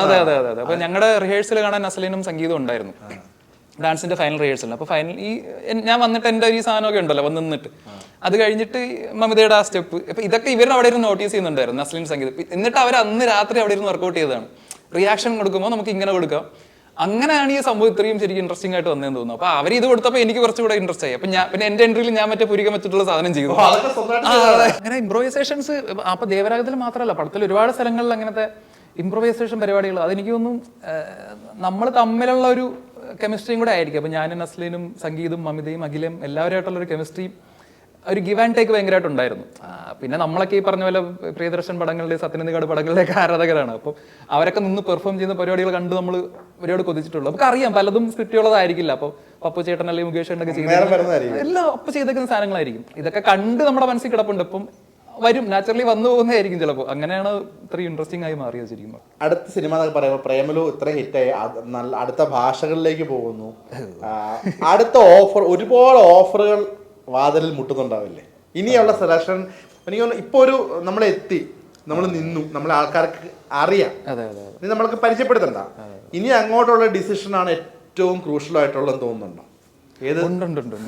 അതെ അതെ അതെ അതെ. അപ്പൊ ഞങ്ങളുടെ റിഹേഴ്സൽ കാണാൻ നസ്ലീനും സംഗീതം ഉണ്ടായിരുന്നു, ഡാൻസിന്റെ ഫൈനൽ റിഹേഴ്സൽ. അപ്പൊ ഫൈനൽ ഈ ഞാൻ വന്നിട്ട് എന്റെ ഈ സാധനമൊക്കെ ഉണ്ടല്ലോ വന്നിട്ട് അത് കഴിഞ്ഞിട്ട് മമിതയുടെ ആ സ്റ്റെപ്പ്, അപ്പൊ ഇതൊക്കെ ഇവർ അവിടെ ഇരുന്ന് നോട്ടീസ് ചെയ്യുന്നുണ്ടായിരുന്നു, നസ്ലീൻ സംഗീതം. എന്നിട്ട് അവർ അന്ന് രാത്രി അവിടെ ഇരുന്ന് വർക്ക്ഔട്ട് ചെയ്തതാണ്. റിയാക്ഷൻ കൊടുക്കുമ്പോൾ നമുക്ക് ഇങ്ങനെ കൊടുക്കാം. അങ്ങനെയാണ് ഈ സംഭവം ഇത്രയും ശരിക്കും ഇൻട്രസ്റ്റിംഗ് ആയിട്ട് വന്നതെന്ന് തോന്നുന്നു. അപ്പൊ അവർ ഇത് കൊടുത്തപ്പോൾ എനിക്ക് കുറച്ചുകൂടെ ഇൻട്രസ്റ്റ് ആയി. അപ്പൊ ഞാൻ പിന്നെ എന്റെ എൻട്രിയിൽ ഞാൻ മറ്റേ പുരികം വെച്ചിട്ടുള്ള സാധനം ചെയ്തു. അങ്ങനെ ഇംപ്രൂവൈസേഷൻസ് അപ്പൊ ദേവരാഗത്തിൽ മാത്രമല്ല, പടത്തിൽ ഒരുപാട് സ്ഥലങ്ങളിൽ അങ്ങനത്തെ ഇംപ്രൂവൈസേഷൻ പരിപാടികൾ. അതെനിക്ക് തോന്നുന്നു നമ്മൾ തമ്മിലുള്ള ഒരു കെമിസ്ട്രിയും കൂടെ ആയിരിക്കും. അപ്പൊ ഞാനും നസ്ലീനും സംഗീതും മമിതയും അഖിലും എല്ലാവരുമായിട്ടുള്ള ഒരു കെമിസ്ട്രിയും ഒരു ഗിവ് ആൻഡ് ടേക്ക് ഭയങ്കരമായിട്ട് ഉണ്ടായിരുന്നു. പിന്നെ നമ്മളൊക്കെ ഈ പറഞ്ഞ പോലെ പ്രിയദർശൻ പടങ്ങളുടെ സത്യനന്ദിക്കാട് പടങ്ങളിലേക്ക് ആരാധകരാണ്. അപ്പോൾ അവരൊക്കെ നിന്ന് പെർഫോം ചെയ്യുന്ന പരിപാടികൾ കണ്ട് നമ്മൾ ഒരുപാട് കൊതിച്ചിട്ടുള്ളൂ. നമുക്ക് അറിയാം പലതും സ്ക്രിപ്റ്റ് ഉള്ളതായിരിക്കില്ല. അപ്പോൾ പപ്പു ചേട്ടൻ അല്ലെങ്കിൽ മുകേഷ് ചേട്ടനൊക്കെ ചെയ്യുന്ന എല്ലാം ഒപ്പം ചെയ്തേക്കുന്ന സാധനങ്ങളായിരിക്കും. ഇതൊക്കെ കണ്ട് നമ്മുടെ മനസ്സിൽ കിടപ്പുണ്ട്. ഇപ്പം വരും, നാച്ചുറലി വന്നു പോകുന്നതായിരിക്കും ചിലപ്പോൾ. അങ്ങനെയാണ് ഇത്രയും ഇൻട്രസ്റ്റിംഗ് ആയി മാറിയത് ശരിക്കും.
അടുത്ത സിനിമ എന്നൊക്കെ പറയുമ്പോൾ പ്രേമലു ഇത്ര ഹിറ്റായി നല്ല അടുത്ത ഭാഷകളിലേക്ക് പോകുന്നു. അടുത്ത ഓഫർ, ഒരുപാട് ഓഫറുകൾ വാതിലിൽ മുട്ടുന്നുണ്ടാവില്ലേ? ഇനിയുള്ള സെലക്ഷൻ എനിക്ക് തോന്നുന്നു ഇപ്പോൾ ഒരു നമ്മളെത്തി, നമ്മൾ നിന്നു, നമ്മളെ ആൾക്കാർക്ക് അറിയാം, ഇനി നമ്മൾക്ക് പരിചയപ്പെടുത്തണ്ട. ഇനി അങ്ങോട്ടുള്ള ഡിസിഷനാണ് ഏറ്റവും ക്രൂഷ്യൽ ആയിട്ടുള്ളതെന്ന് തോന്നുന്നുണ്ടോ? ഏത്?
ഉണ്ട്.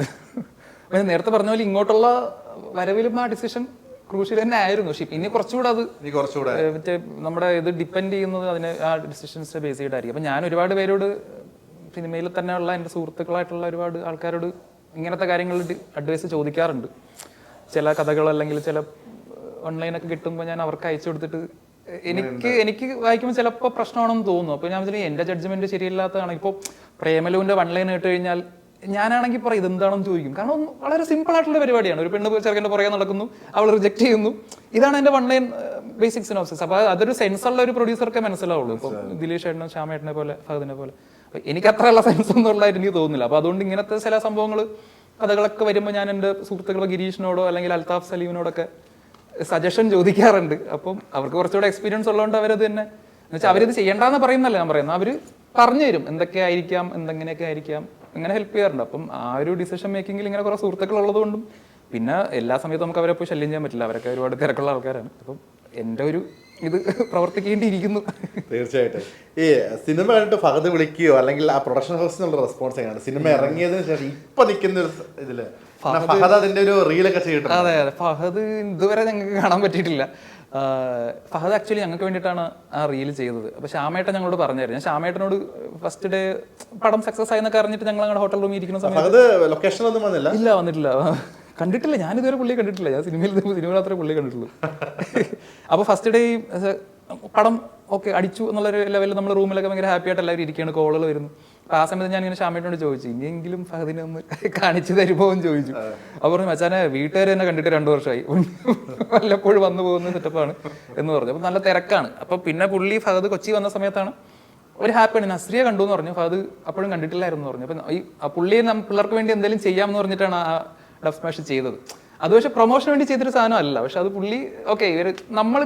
നേരത്തെ പറഞ്ഞ പോലെ ഇങ്ങോട്ടുള്ള വരവിലും ആ ഡിസിഷൻ ക്രൂഷ്യൽ തന്നെ ആയിരുന്നു. പക്ഷെ ഇനി കുറച്ചുകൂടെ അത് മറ്റേ നമ്മുടെ ഇത് ഡിപ്പെൻഡ് ചെയ്യുന്നത് അതിന് ആ ഡിസിഷൻസിനെ ബേസ് ചെയ്തിട്ടായിരിക്കും. അപ്പം ഞാൻ ഒരുപാട് പേരോട് സിനിമയിൽ തന്നെയുള്ള എൻ്റെ സുഹൃത്തുക്കളായിട്ടുള്ള ഒരുപാട് ആൾക്കാരോട് ഇങ്ങനത്തെ കാര്യങ്ങളിൽ അഡ്വൈസ് ചോദിക്കാറുണ്ട്. ചില കഥകൾ അല്ലെങ്കിൽ ചില ഓൺലൈനൊക്കെ കിട്ടുമ്പോൾ ഞാൻ അവർക്ക് അയച്ചു കൊടുത്തിട്ട് എനിക്ക് വായിക്കുമ്പോൾ ചിലപ്പോൾ പ്രശ്നമാണെന്ന് തോന്നുന്നു. അപ്പോൾ ഞാൻ വിചാരിക്കും എൻ്റെ ജഡ്ജ്മെന്റ് ശരിയല്ലാത്തതാണ്. ഇപ്പോൾ പ്രേമലുവിൻ്റെ വൺ ലൈൻ കേട്ട് കഴിഞ്ഞാൽ ഞാനാണെങ്കിൽ പറയും ഇതെന്താണെന്ന് ചോദിക്കും. കാരണം വളരെ സിമ്പിൾ ആയിട്ടുള്ള പരിപാടിയാണ്. ഒരു പെണ്ണ് ചെറുക്കൻ്റെ പുറകെ നടക്കുന്നു, അവൾ റിജക്ട് ചെയ്യുന്നു, ഇതാണ് എൻ്റെ വൺ ലൈൻ ബേസിക് സിനോപ്സിസ്. അപ്പോൾ അതൊരു സെൻസുള്ള ഒരു പ്രൊഡ്യൂസർക്ക് മനസ്സിലാവുള്ളൂ. ഇപ്പോൾ ദിലീഷ് ഏട്ടനും ശ്യാമേട്ടനെ പോലെ ഫഹദിനെ പോലെ എനിക്ക് അത്രയുള്ള സെൻസ് ഒന്നും ഉള്ളതായിട്ട് എനിക്ക് തോന്നുന്നില്ല. അപ്പോൾ അതുകൊണ്ട് ഇങ്ങനത്തെ ചില സംഭവങ്ങൾ കഥകളൊക്കെ വരുമ്പോൾ ഞാൻ എൻ്റെ സുഹൃത്തുക്കളോ ഗിരീഷിനോടോ അല്ലെങ്കിൽ അൽതാഫ് സലീമിനോടൊക്കെ സജഷൻ ചോദിക്കാറുണ്ട്. അപ്പം അവർക്ക് കുറച്ചുകൂടെ എക്സ്പീരിയൻസ് ഉള്ളതുകൊണ്ട് അവരത് തന്നെ എന്നുവെച്ചാൽ അവരിത് ചെയ്യേണ്ടെന്ന് പറയുന്നല്ല ഞാൻ പറയുന്നത്, അവർ പറഞ്ഞു തരും എന്തൊക്കെ ആയിരിക്കാം എന്തെങ്ങനെയൊക്കെ ആയിരിക്കാം, അങ്ങനെ ഹെൽപ്പ് ചെയ്യാറുണ്ട്. അപ്പം ആ ഒരു ഡിസിഷൻ മേക്കിങ്ങിൽ ഇങ്ങനെ കുറേ സുഹൃത്തുക്കൾ ഉള്ളതുകൊണ്ടും പിന്നെ എല്ലാ സമയത്തും നമുക്ക് അവരെ പോയി ശല്യം ചെയ്യാൻ പറ്റില്ല, അവരൊക്കെ ഒരുപാട് തിരക്കുള്ള ആൾക്കാരാണ്. അപ്പം എൻ്റെ ഒരു ഇത് പ്രവർത്തിക്കേണ്ടിയിരിക്കുന്നു.
തീർച്ചയായിട്ടും. ഈ സിനിമ കണ്ടിട്ട് ഫഹദ് വിളിക്കുകയോ അല്ലെങ്കിൽ ആ പ്രൊഡക്ഷൻ ഹൗസിൽ നിന്നുള്ള റെസ്പോൺസ് എങ്ങനെയാണ് സിനിമ ഇറങ്ങിയതിന് ശേഷം ഇപ്പൊ നിൽക്കുന്ന ഒരു ഇതില്? ഫഹദ് അതിന്റെ ഒരു റീലൊക്കെ ചെയ്തിട്ടുണ്ട്.
അതെ അതെ, ഫഹദ് ഇതുവരെ ഞങ്ങൾക്ക് കാണാൻ പറ്റിയിട്ടില്ല. ഫഹദ് ആക്ച്വലി ഞങ്ങൾക്ക് വേണ്ടിയിട്ടാണ് ആ റീൽ ചെയ്തത്. അപ്പോൾ ശ്യാമേട്ടൻ ഞങ്ങളോട് പറഞ്ഞായിരുന്നു. ഞാൻ ശ്യാമേട്ടനോട് ഫസ്റ്റ് ഡേ പടം സക്സസ് ആയെന്നൊക്കെ അറിഞ്ഞിട്ട് ഞങ്ങൾ ഞങ്ങളുടെ ഹോട്ടൽ റൂമിൽ ഇരിക്കുന്ന സമയത്ത്
ലൊക്കേഷനൊന്നും വന്നില്ല.
ഇല്ല, വന്നിട്ടില്ല, കണ്ടിട്ടില്ല. ഞാനിതുവരെ പുള്ളിയെ കണ്ടിട്ടില്ല. ഞാൻ സിനിമയിൽ മാത്രമേ പുള്ളിയെ കണ്ടിട്ടുള്ളൂ. അപ്പോൾ ഫസ്റ്റ് ഡേ പടം ഓക്കെ അടിച്ചു എന്നുള്ളൊരു ലെവലിൽ നമ്മൾ റൂമിലൊക്കെ ഭയങ്കര ഹാപ്പി ആയിട്ട് എല്ലാവരും ഇരിക്കുകയാണ്, കോളുകൾ വരുന്നു. അപ്പോൾ ആ സമയത്ത് ഞാൻ ഇങ്ങനെ ശ്യാമേട്ടനോട് ചോദിച്ചു, ഇനിയെങ്കിലും ഫഹദിനെ ഒന്ന് കാണിച്ചു തരുമോ എന്ന് ചോദിച്ചു. അപ്പോൾ പറഞ്ഞു, മച്ചാനെ വീട്ടുകാർ തന്നെ കണ്ടിട്ട് 2 വർഷമായി, വല്ലപ്പോഴും വന്നു പോകുന്ന സെറ്റപ്പാണ് എന്ന് പറഞ്ഞു. അപ്പോൾ നല്ല തിരക്കാണ്. അപ്പോൾ പിന്നെ പുള്ളി ഫഹദ് കൊച്ചി വന്ന സമയത്താണ് ഒരു ഹാപ്പിയാണ്. നസ്രിയെ കണ്ടു എന്ന് പറഞ്ഞു. ഫഹദ് അപ്പോഴും കണ്ടിട്ടില്ലായിരുന്നു എന്ന് പറഞ്ഞു. അപ്പം ഈ പുള്ളിയെ പിള്ളേർക്ക് വേണ്ടി എന്തെങ്കിലും ചെയ്യാമെന്ന് പറഞ്ഞിട്ടാണ് ആ ഡബ് സ്മാഷ് ചെയ്തത്. അത് പക്ഷെ പ്രൊമോഷന് വേണ്ടി ചെയ്തൊരു സാധനം അല്ല. പക്ഷെ അത് പുള്ളി ഓക്കെ ഇവർ നമ്മൾ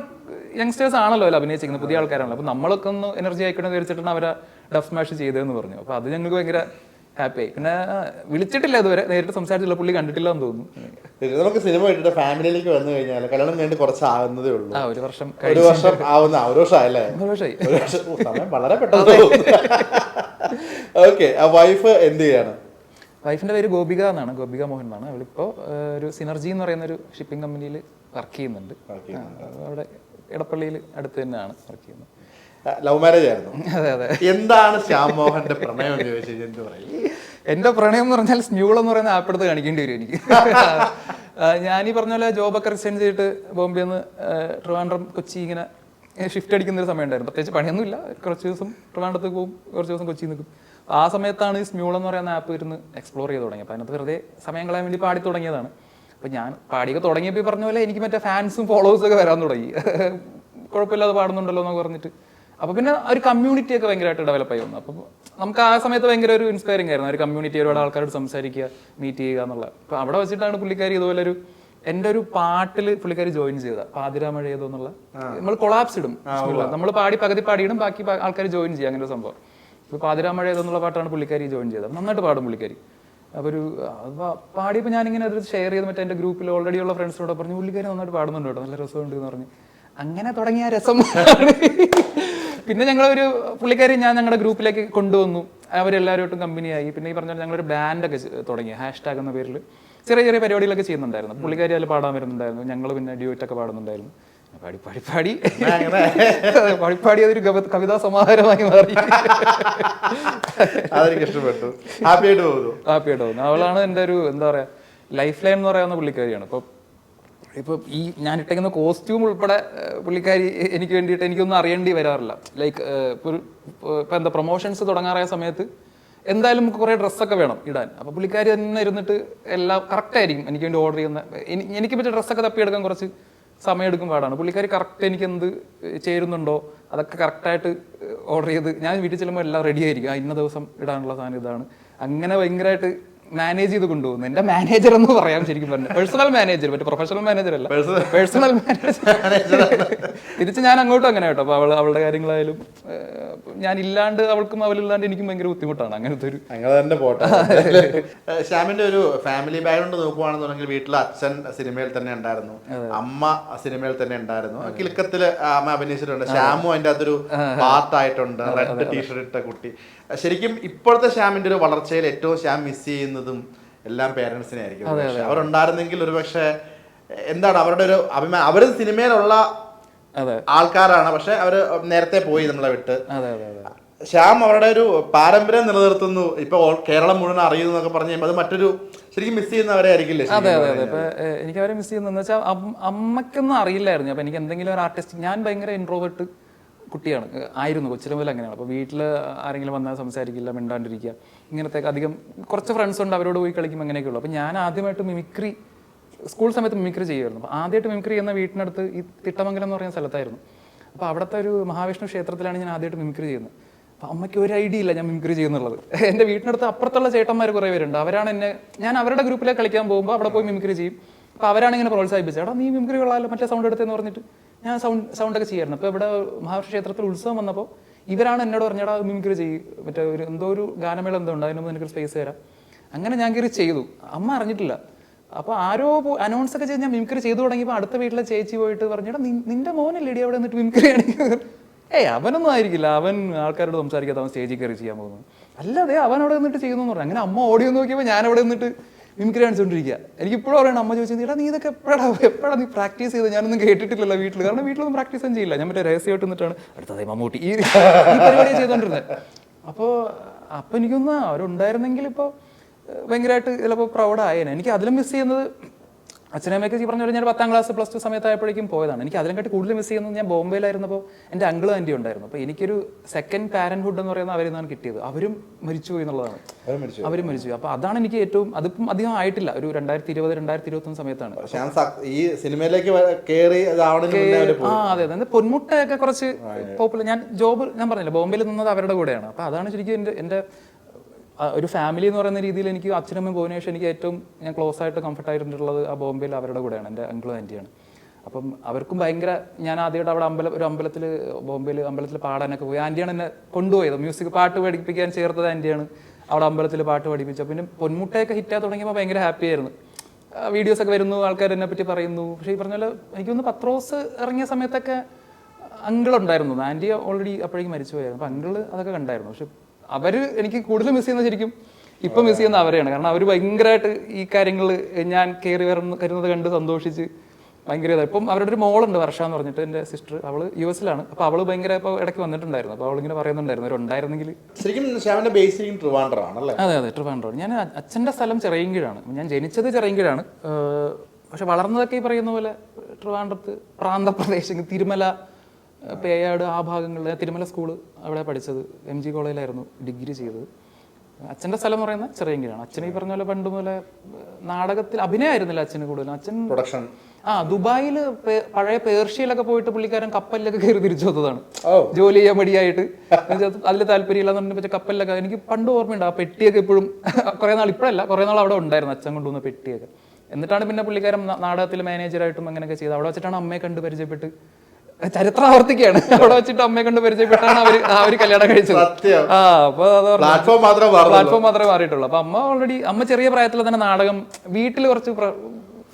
യങ്സ്റ്റേഴ്സ് ആണല്ലോ അല്ല അഭിനയിച്ചിരിക്കുന്നത്, പുതിയ ആൾക്കാരാണല്ലോ. അപ്പോൾ നമ്മളൊക്കെ ഒന്ന് എനർജി ആയിക്കണമെന്ന് വിചാരിച്ചിട്ടാണ് അവരെ ഡബ് സ്മാഷ് ചെയ്തതെന്ന് പറഞ്ഞു. അപ്പോൾ അത് ഞങ്ങൾക്ക് ഭയങ്കര ഹാപ്പിയായി. പിന്നെ വിളിച്ചിട്ടില്ല ഇതുവരെ, നേരിട്ട് സംസാരിച്ചില്ല, പുള്ളി കണ്ടിട്ടില്ല എന്ന് തോന്നുന്നു.
നമുക്ക് സിനിമ ഇട്ടിട്ട് ഫാമിലിയിലേക്ക് വന്നു കഴിഞ്ഞാൽ കല്യാണം കഴിഞ്ഞിട്ട് കുറച്ച് ആകുന്നതേ ഉള്ളൂ.
ഒരു വർഷം
ആവുന്ന 1 വർഷമായല്ലേ?
1 വർഷമായി.
സമയം വളരെ പെട്ടെന്ന്. ഓക്കെ, ആ വൈഫ് എന്ത് ചെയ്യാണ്?
വൈഫിന്റെ പേര് ഗോപിക എന്നാണ്, ഗോപിക മോഹൻ എന്നാണ്. അവളിപ്പോൾ ഒരു സിനർജി എന്ന് പറയുന്ന ഒരു ഷിപ്പിംഗ് കമ്പനിയിൽ വർക്ക് ചെയ്യുന്നുണ്ട്. അവിടെ ഇടപ്പള്ളിയിൽ അടുത്ത് തന്നെയാണ് വർക്ക് ചെയ്യുന്നത്.
ലവ് മാരേജ് ആയിരുന്നു?
അതെ അതെ.
എന്താണ് ശ്യാം മോഹന്റെ പ്രണയം എന്ന് ചോദിച്ചാൽ എന്ത് പറയും?
എന്റെ പ്രണയം എന്ന് പറഞ്ഞാൽ സ്മ്യൂൾ എന്ന് പറയുന്ന ആപ്പ് എടുത്ത് കാണിക്കേണ്ടി വരും എനിക്ക്. ഞാൻ ഈ പറഞ്ഞ പോലെ ജോബൊക്കെ റിസൈൻ ചെയ്തിട്ട് ബോംബെ നിന്ന് ട്രിവാൻഡ്രം കൊച്ചി ഇങ്ങനെ ഷിഫ്റ്റ് അടിക്കുന്ന ഒരു സമയം ഉണ്ടായിരുന്നു. പ്രത്യേകിച്ച് പണിയൊന്നുമില്ല, കുറച്ച് ദിവസം ട്രിവാൻഡ്രത്തേക്ക് പോകും, കുറച്ച് ദിവസം കൊച്ചിയിൽ നിൽക്കും. ആ സമയത്താണ് ഈ സ്മ്യൂൾ എന്ന് പറയുന്ന ആപ്പ് ഇരുന്ന് എക്സ്പ്ലോർ ചെയ്ത് തുടങ്ങിയത്. അപ്പോൾ അതിനകത്ത് വെറുതെ സമയം കളയാൻ വേണ്ടി പാടി തുടങ്ങിയതാണ്. അപ്പോൾ ഞാൻ പാടിയൊക്കെ തുടങ്ങിയപ്പോൾ ഈ പറഞ്ഞ പോലെ എനിക്ക് മറ്റേ ഫാൻസും ഫോളോവേഴ്സും ഒക്കെ വരാൻ തുടങ്ങി. കുഴപ്പമില്ലാതെ പാടുന്നുണ്ടല്ലോ എന്നൊക്കെ പറഞ്ഞിട്ട്. അപ്പോൾ പിന്നെ ഒരു കമ്മ്യൂണിറ്റി ഒക്കെ ഭയങ്കരമായിട്ട് ഡെവലപ്പ് ആയി വന്നു. അപ്പോൾ നമുക്ക് ആ സമയത്ത് ഭയങ്കര ഒരു ഇൻസ്പയറിംഗ് ആയിരുന്നു, ഒരു കമ്മ്യൂണിറ്റി, ഒരുപാട് ആൾക്കാരോട് സംസാരിക്കുക, മീറ്റ് ചെയ്യുക എന്നുള്ളത്. അപ്പോൾ അവിടെ വെച്ചിട്ടാണ് പുള്ളിക്കാരി ഇതുപോലെ എൻ്റെ ഒരു പാട്ടിൽ പുള്ളിക്കാരി ജോയിൻ ചെയ്തത്, പാതിരാമഴ ഏതോ എന്നുള്ള. നമ്മൾ കൊളാപ്സ് ഇടും, നമ്മൾ പാടി പകുതി പാടിയിടും, ബാക്കി ആൾക്കാർ ജോയിൻ ചെയ്യുക, അങ്ങനെ ഒരു സംഭവം. ഇപ്പോൾ പാതിരാമഴ ഏതെന്നുള്ള പാട്ടാണ് പുള്ളിക്കാരി ജോയിൻ ചെയ്തത്. നന്നായിട്ട് പാടും പുള്ളിക്കാരി. അപ്പോൾ ഒരു പാടിയപ്പോൾ ഞാനിങ്ങനെ അത് ഷെയർ ചെയ്ത് മറ്റേ എൻ്റെ ഗ്രൂപ്പിൽ ഓൾറെഡി ഉള്ള ഫ്രണ്ട്സിനോട് പറഞ്ഞു, പുള്ളിക്കാരി നന്നായിട്ട് പാടുന്നുണ്ട് കേട്ടോ, നല്ല രസമുണ്ട് എന്ന് പറഞ്ഞു. അങ്ങനെ തുടങ്ങിയ രസം. പിന്നെ ഞങ്ങളൊരു പുള്ളിക്കാരി ഞാൻ ഞങ്ങളുടെ ഗ്രൂപ്പിലേക്ക് കൊണ്ടുവന്നു, അവരെല്ലാവരുമായിട്ടും കമ്പനിയായി. പിന്നെ ഈ പറഞ്ഞാൽ ഞങ്ങളൊരു ബാൻഡൊക്കെ തുടങ്ങി, #ഹാഷ്ടാഗ് എന്ന പേരിൽ ചെറിയ ചെറിയ പരിപാടികളൊക്കെ ചെയ്യുന്നുണ്ടായിരുന്നു. പുള്ളിക്കാരി അതിൽ പാടാൻ വരുന്നുണ്ടായിരുന്നു, ഞങ്ങൾ പിന്നെ ഡ്യൂറ്റൊക്കെ പാടുന്നുണ്ടായിരുന്നു. പാടി അതൊരു കവിതാ സമാഹാരമായി മാറി.
ഇഷ്ടപ്പെട്ടു, ഹാപ്പിയായിട്ട്
പോകുന്നു. അവളാണ് എൻ്റെ ഒരു എന്താ പറയാ ലൈഫ് ലൈൻ എന്ന് പറയാവുന്ന പുള്ളിക്കാരിയാണ്. ഇപ്പൊ ഈ ഞാൻ ഇട്ടേക്കുന്ന കോസ്റ്റ്യൂം ഉൾപ്പെടെ പുള്ളിക്കാരി എനിക്ക് വേണ്ടിയിട്ട് എനിക്കൊന്നും അറിയേണ്ടി വരാറില്ല. ലൈക്ക് ഇപ്പൊ എന്താ പ്രൊമോഷൻസ് തുടങ്ങാറായ സമയത്ത് എന്തായാലും നമുക്ക് കുറേ ഡ്രസ്സൊക്കെ വേണം ഇടാൻ. അപ്പോൾ പുള്ളിക്കാരി തന്നെ ഇരുന്നിട്ട് എല്ലാം കറക്റ്റ് ആയിരിക്കും എനിക്ക് വേണ്ടി ഓർഡർ ചെയ്യുന്ന. എനിക്ക് പറ്റിയ ഡ്രസ്സൊക്കെ തപ്പിയെടുക്കാൻ കുറച്ച് സമയം എടുക്കും, പാടാണ്. പുള്ളിക്കാരി കറക്റ്റ് എനിക്ക് എന്ത് ചേരുന്നുണ്ടോ അതൊക്കെ കറക്റ്റായിട്ട് ഓർഡർ ചെയ്ത് ഞാൻ വീട്ടിൽ ചെല്ലുമ്പോൾ എല്ലാം റെഡി ആയിരിക്കും. ഇന്ന ദിവസം ഇടാനുള്ള സാധനം ഇതാണ്. അങ്ങനെ ഭയങ്കരമായിട്ട് മാനേജ് ചെയ്ത് കൊണ്ടുപോകുന്നു. എൻ്റെ മാനേജർ എന്ന് പറയാം ശരിക്കും പറഞ്ഞു. പേഴ്സണൽ മാനേജർ, മറ്റേ പ്രൊഫഷണൽ മാനേജർ അല്ല, പേഴ്സണൽ മാനേജർ. തിരിച്ച് ഞാൻ അങ്ങോട്ടും അങ്ങനെ കേട്ടോ. അപ്പോൾ അവളുടെ കാര്യങ്ങളായാലും ഞാൻ ഇല്ലാണ്ട് അവൾക്കും അവളില്ലാണ്ട് എനിക്കും ഭയങ്കര ബുദ്ധിമുട്ടാണ്. അങ്ങനത്തെ ഒരു
അങ്ങനെ തന്നെ പോട്ടെ. ശ്യാമിന്റെ ഒരു ഫാമിലി ബാക്ക്ഗ്രൗണ്ട് നോക്കുവാണെന്നുണ്ടെങ്കിൽ വീട്ടിൽ അച്ഛൻ സിനിമയിൽ തന്നെ ഉണ്ടായിരുന്നു, അമ്മ സിനിമയിൽ തന്നെ ഉണ്ടായിരുന്നു, കിലുക്കത്തില് അമ്മ അഭിനയിച്ചിട്ടുണ്ട്, ശ്യാമും അതിന്റെ അകത്തൊരു പാർട്ടായിട്ടുണ്ട്, റെഡ് ടീഷർട്ട് ഇട്ട കുട്ടി. ശരിക്കും ഇപ്പോഴത്തെ ശ്യാമിന്റെ ഒരു വളർച്ചയിൽ ഏറ്റവും ശ്യാം മിസ് ചെയ്യുന്നതും എല്ലാം പേരൻസിനെ ആയിരിക്കും. അവരുണ്ടായിരുന്നെങ്കിൽ ഒരു പക്ഷെ എന്താണ് അവരുടെ ഒരു അഭിമാനം, അവര് സിനിമയിലുള്ള ആൾക്കാരാണ്, പക്ഷെ അവര് നേരത്തെ പോയി നമ്മളെ വിട്ട്. ശ്യാം അവരുടെ ഒരു പാരമ്പര്യം നിലനിർത്തുന്നു, ഇപ്പൊ കേരളം മുഴുവൻ അറിയുന്നു എന്നൊക്കെ പറഞ്ഞു കഴിയുമ്പോൾ അത് മറ്റൊരു ശരിക്കും മിസ് ചെയ്യുന്നവരെ ആയിരിക്കില്ലേ?
അതെ അതെ അതെ. ഇപ്പൊ എനിക്ക് അവരെ മിസ് ചെയ്യുന്നതെന്ന് വെച്ചാൽ അമ്മയ്ക്കൊന്നും അറിയില്ലായിരുന്നു. അപ്പൊ എനിക്ക് എന്തെങ്കിലും ഒരു ആർട്ടിസ്റ്റ്, ഞാൻ ഭയങ്കര ഇൻട്രോവേർട്ട് കുട്ടിയാണ്, ആയിരുന്നു കൊച്ചിലെ മുതൽ അങ്ങനെയാണ്. അപ്പോൾ വീട്ടിൽ ആരെങ്കിലും വന്നാൽ സംസാരിക്കില്ല, മിണ്ടാണ്ടിരിക്കുക, ഇങ്ങനത്തെ അധികം കുറച്ച് ഫ്രണ്ട്സ് ഉണ്ട്, അവരോട് പോയി കളിക്കും, അങ്ങനെയൊക്കെ ഉള്ളൂ. അപ്പോൾ ഞാൻ ആദ്യമായിട്ട് മിമിക്രി സ്കൂൾ സമയത്ത് മിമിക്രി ചെയ്യുമായിരുന്നു. അപ്പോൾ ആദ്യമായിട്ട് മിമിക്രി ചെയ്യുന്ന വീട്ടിനടുത്ത് ഈ തിട്ടമംഗലം എന്ന് പറയുന്ന സ്ഥലത്തായിരുന്നു. അപ്പോൾ അവിടുത്തെ ഒരു മഹാവിഷ്ണു ക്ഷേത്രത്തിലാണ് ഞാൻ ആദ്യമായിട്ട് മിമിക്രി ചെയ്യുന്നത്. അപ്പം അമ്മയ്ക്ക് ഒരു ഐഡിയ ഇല്ല ഞാൻ മിമിക്രി ചെയ്യുന്നുള്ളത്. എൻ്റെ വീട്ടിനടുത്ത് അപ്പുറത്തുള്ള ചേട്ടന്മാർ കുറേ പേരുണ്ട്. അവരാണ് എന്നെ, ഞാൻ അവരുടെ ഗ്രൂപ്പിലേക്ക് കളിക്കാൻ പോകുമ്പോൾ അവിടെ പോയി മിമിക്രി ചെയ്യും. അപ്പോൾ അവരാണ് ഇങ്ങനെ പ്രോത്സാഹിപ്പിച്ചത്, എടാ നീ മിമിക്രി കൊള്ളാമല്ലോ മറ്റേ സൗണ്ട് എടുത്തെന്ന് പറഞ്ഞിട്ട് ഞാൻ സൗണ്ടൊക്കെ ചെയ്യായിരുന്നു. അപ്പോൾ ഇവിടെ മഹാരാഷ്ട്ര ക്ഷേത്രത്തിൽ ഉത്സവം വന്നപ്പോൾ ഇവരാണ് എന്നോട് പറഞ്ഞടാ മിമിക്രി ചെയ്യും, മറ്റേ ഒരു എന്തോ ഒരു ഗാനമേള എന്തോ ഉണ്ട്, അതിനൊന്നും എനിക്കൊരു സ്പേസ് തരാം. അങ്ങനെ ഞാൻ കയറി ചെയ്തു. അമ്മ അറിഞ്ഞിട്ടില്ല. അപ്പോൾ ആരോ അനൗൺസ് ഒക്കെ ചെയ്ത് ഞാൻ മിമിക്രി ചെയ്തു തുടങ്ങിയപ്പോൾ അടുത്ത വീട്ടിലെ ചേച്ചി പോയിട്ട് പറഞ്ഞാൽ നിന്റെ മോനല്ലേടി അവിടെ നിന്നിട്ട് മിമിക്രി ആണെങ്കിൽ, അവനൊന്നും ആയിരിക്കില്ല, അവൻ ആൾക്കാരോട് സംസാരിക്കാതെ അവൻ സ്റ്റേജിൽ കയറി ചെയ്യാൻ പോകുന്നു, അല്ലാതെ അവൻ അവിടെ നിന്നിട്ട് ചെയ്യുന്നു പറഞ്ഞു. അങ്ങനെ അമ്മ ഓഡിയോ നോക്കിയപ്പോൾ ഞാൻ അവിടെ നിന്നിട്ട് മിമിക്രി കാണിച്ചുകൊണ്ടിരിക്കുക. എനിക്കിപ്പോഴും പറയണം, അമ്മ ചോദിച്ചത് എടാ നീ ഇതൊക്കെ എപ്പോഴാണ് നീ പ്രാക്ടീസ് ചെയ്ത്, ഞാനൊന്നും കേട്ടിട്ടില്ലല്ലോ വീട്ടിൽ, കാരണം വീട്ടിലൊന്നും പ്രാക്ടീസ് ഒന്നും ചെയ്യില്ല. ഞാൻ മറ്റേ രഹസ്യമായിട്ട് നിന്നിട്ടാണ് അടുത്തതേ മമ്മൂട്ടി ഈ പരിപാടി ചെയ്തുകൊണ്ടിരുന്നത്. അപ്പോൾ എനിക്കൊന്ന് അവരുണ്ടായിരുന്നെങ്കിൽ ഇപ്പോൾ ഭയങ്കരമായിട്ട് ചിലപ്പോൾ പ്രൗഡായേനെ. എനിക്ക് അതിലും മിസ് ചെയ്യുന്നത് അച്ഛനമ്മയൊക്കെ ഈ പറഞ്ഞ പോലെ ഞാൻ 10ാം ക്ലാസ് പ്ലസ് 2 സമയത്തായപ്പോഴേക്കും പോയതാണ്. എനിക്ക് അതിനെക്കാട്ടി കൂടുതൽ മിസ് ചെയ്യുന്നത് ഞാൻ ബോംബെയിലായിരുന്നപ്പോൾ എൻ്റെ അങ്കിളും ആൻറ്റി ഉണ്ടായിരുന്നു. അപ്പോൾ എനിക്കൊരു സെക്കൻഡ് പാരൻറ്ഹുഡ് എന്ന് പറയുന്നത് അവരിൽ നിന്നാണ് കിട്ടിയത്. അവരും മരിച്ചുപോയി എന്നുള്ളതാണ്, അവരും മരിച്ചു. അപ്പോൾ അതാണ് എനിക്ക് ഏറ്റവും, അതിപ്പം അധികം ആയിട്ടില്ല, ഒരു 2020 2021 സമയത്താണ്
ഈ സിനിമയിലേക്ക്
അതെ അതെ. പൊന്മുട്ടയൊക്കെ കുറച്ച് പോപ്പുലർ. ഞാൻ പറഞ്ഞില്ല ബോംബെയിൽ നിന്നത് അവരുടെ കൂടെയാണ്. അപ്പോൾ അതാണ് ശരിക്കും എൻ്റെ ഒരു ഫാമിലി എന്ന് പറയുന്ന രീതിയിൽ എനിക്ക് അച്ഛനമ്മയും പോയതിനു ശേഷം എനിക്ക് ഏറ്റവും ഞാൻ ക്ലോസ് ആയിട്ട് കംഫർട്ടായിട്ടുള്ളത് ആ ബോംബെയിൽ അവരുടെ കൂടെയാണ്, എൻ്റെ അങ്കിളും ആൻറ്റിയാണ്. അപ്പം അവർക്കും ഭയങ്കര, ഞാൻ ആദ്യമായിട്ട് അവിടെ ഒരു അമ്പലത്തിൽ ബോംബെയിൽ അമ്പലത്തിൽ പാടാനൊക്കെ പോയി. ആൻറ്റിയാണ് എന്നെ കൊണ്ടുപോയത്, മ്യൂസിക് പാട്ട് പഠിപ്പിക്കാൻ ചേർത്തത് ആൻറ്റിയാണ്. അവിടെ അമ്പലത്തിൽ പാട്ട് പഠിപ്പിച്ചത്. പിന്നെ പൊന്മുട്ടയൊക്കെ ഹിറ്റായി തുടങ്ങിയപ്പോൾ ഭയങ്കര ഹാപ്പി ആയിരുന്നു. വീഡിയോസൊക്കെ വരുന്നു, ആൾക്കാർ എന്നെ പറ്റി പറയുന്നു. പക്ഷേ ഈ പറഞ്ഞ പോലെ എനിക്കൊന്ന് പത്രോസ് ഇറങ്ങിയ സമയത്തൊക്കെ അങ്കിളുണ്ടായിരുന്നു, ആൻറ്റി ഓൾറെഡി അപ്പോഴേക്കും മരിച്ചു പോയായിരുന്നു. അപ്പം അങ്കിള് അതൊക്കെ കണ്ടായിരുന്നു. പക്ഷെ അവർ എനിക്ക് കൂടുതൽ മിസ് ചെയ്യുന്നത് ശരിക്കും ഇപ്പം മിസ് ചെയ്യുന്ന അവരെയാണ്. കാരണം അവർ ഭയങ്കരമായിട്ട് ഈ കാര്യങ്ങൾ ഞാൻ കയറി വരുന്നത് കണ്ട് സന്തോഷിച്ച് ഭയങ്കര ഇപ്പം അവരുടെ ഒരു മോളുണ്ട് വർഷ എന്ന് പറഞ്ഞിട്ട്, എൻ്റെ സിസ്റ്റർ, അവള് US-ലാണ്. അപ്പോൾ അവള് ഭയങ്കര ഇപ്പോൾ ഇടയ്ക്ക് വന്നിട്ടുണ്ടായിരുന്നു. അപ്പോൾ അവളിങ്ങനെ പറയുന്നുണ്ടായിരുന്നു അവരുണ്ടായിരുന്നെങ്കിൽ.
ശരിക്കും അതെ
അതെ ട്രിവാൻഡ്രം. ഞാൻ അച്ഛൻ്റെ സ്ഥലം ചിറയൻകീഴാണ്, ഞാൻ ജനിച്ചത് ചിറയൻകീഴാണ്. പക്ഷെ വളർന്നതൊക്കെ ഈ പറയുന്ന പോലെ ട്രിവാൻഡ്രത്ത് പ്രാന്തപ്രദേശങ്ങൾ, തിരുമല, പേയാട്, ആ ഭാഗങ്ങളിൽ. തിരുമല സ്കൂള് അവിടെ പഠിച്ചത്, MG കോളേജിലായിരുന്നു ഡിഗ്രി ചെയ്തത്. അച്ഛൻ്റെ സ്ഥലം എന്ന് പറയുന്നത് ചിറയൻകീഴാണ്. അച്ഛൻ ഈ പറഞ്ഞ പോലെ പണ്ട് മുതലേ നാടകത്തിൽ അഭിനയമായിരുന്നില്ല അച്ഛന് കൂടുതലും. അച്ഛൻ
പ്രൊഡക്ഷൻ
ദുബായിൽ പഴയ പേർഷ്യയിലൊക്കെ പോയിട്ട് പുള്ളിക്കാരൻ കപ്പലിലൊക്കെ കയറി തിരിച്ചു വന്നതാണ്, ജോലി ചെയ്യാൻ മടിയായിട്ട്. അതിൽ താല്പര്യമില്ലാന്ന് പറഞ്ഞ കപ്പലിലൊക്കെ എനിക്ക് പണ്ട് ഓർമ്മയുണ്ട്. ആ പെട്ടിയൊക്കെ ഇപ്പോഴും കുറേ നാൾ, ഇപ്പോഴല്ല കുറേ നാൾ അവിടെ ഉണ്ടായിരുന്നു അച്ഛൻ കൊണ്ടുവന്ന പെട്ടിയൊക്കെ. എന്നിട്ടാണ് പിന്നെ പുള്ളിക്കാരൻ നാടകത്തിൽ മാനേജറായിട്ടും അങ്ങനെയൊക്കെ ചെയ്ത്. അവിടെ വെച്ചിട്ടാണ് അമ്മയെ കണ്ട് പരിചയപ്പെട്ട്, ചരിത്രം ആവർത്തിക്കുകയാണ്, അവിടെ വെച്ചിട്ട് അമ്മയെ കൊണ്ട് പരിചയപ്പെട്ടാണ് അവര് കല്യാണം കഴിച്ചത്. അപ്പൊ പ്ലാറ്റ്ഫോം മാത്രമേ മാറിയിട്ടുള്ളൂ. അപ്പൊ അമ്മ ചെറിയ പ്രായത്തിൽ തന്നെ നാടകം, വീട്ടിൽ കുറച്ച്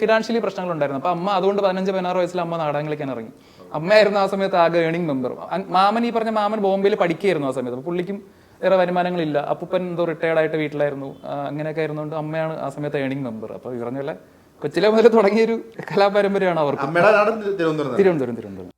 ഫിനാൻഷ്യലി പ്രശ്നങ്ങളുണ്ടായിരുന്നു. അപ്പൊ അമ്മ അതുകൊണ്ട് 15-16 വയസ്സിൽ അമ്മ നാടകം കളിക്കാൻ ഇറങ്ങി. അമ്മയായിരുന്നു ആ സമയത്ത് ആകെ ഏണിംഗ് മെമ്പർ. മാമൻ ബോംബെയിൽ പഠിക്കുകയായിരുന്നു ആ സമയത്ത്. അപ്പൊ പുള്ളിക്കും വേറെ വരുമാനങ്ങളില്ല. അപ്പൂപ്പൻ എന്തോ റിട്ടയർഡ് ആയിട്ട് വീട്ടിലായിരുന്നു. അങ്ങനെയൊക്കെ ആയിരുന്നുകൊണ്ട് അമ്മയാണ് ആ സമയത്ത് ഏണിംഗ് മെമ്പർ. അപ്പൊ ഈ പറഞ്ഞ പോലെ കൊച്ചിലെ മുതൽ തുടങ്ങിയൊരു കലാപാരമ്പര്യമാണ് അവർക്ക്.
തിരുവനന്തപുരം.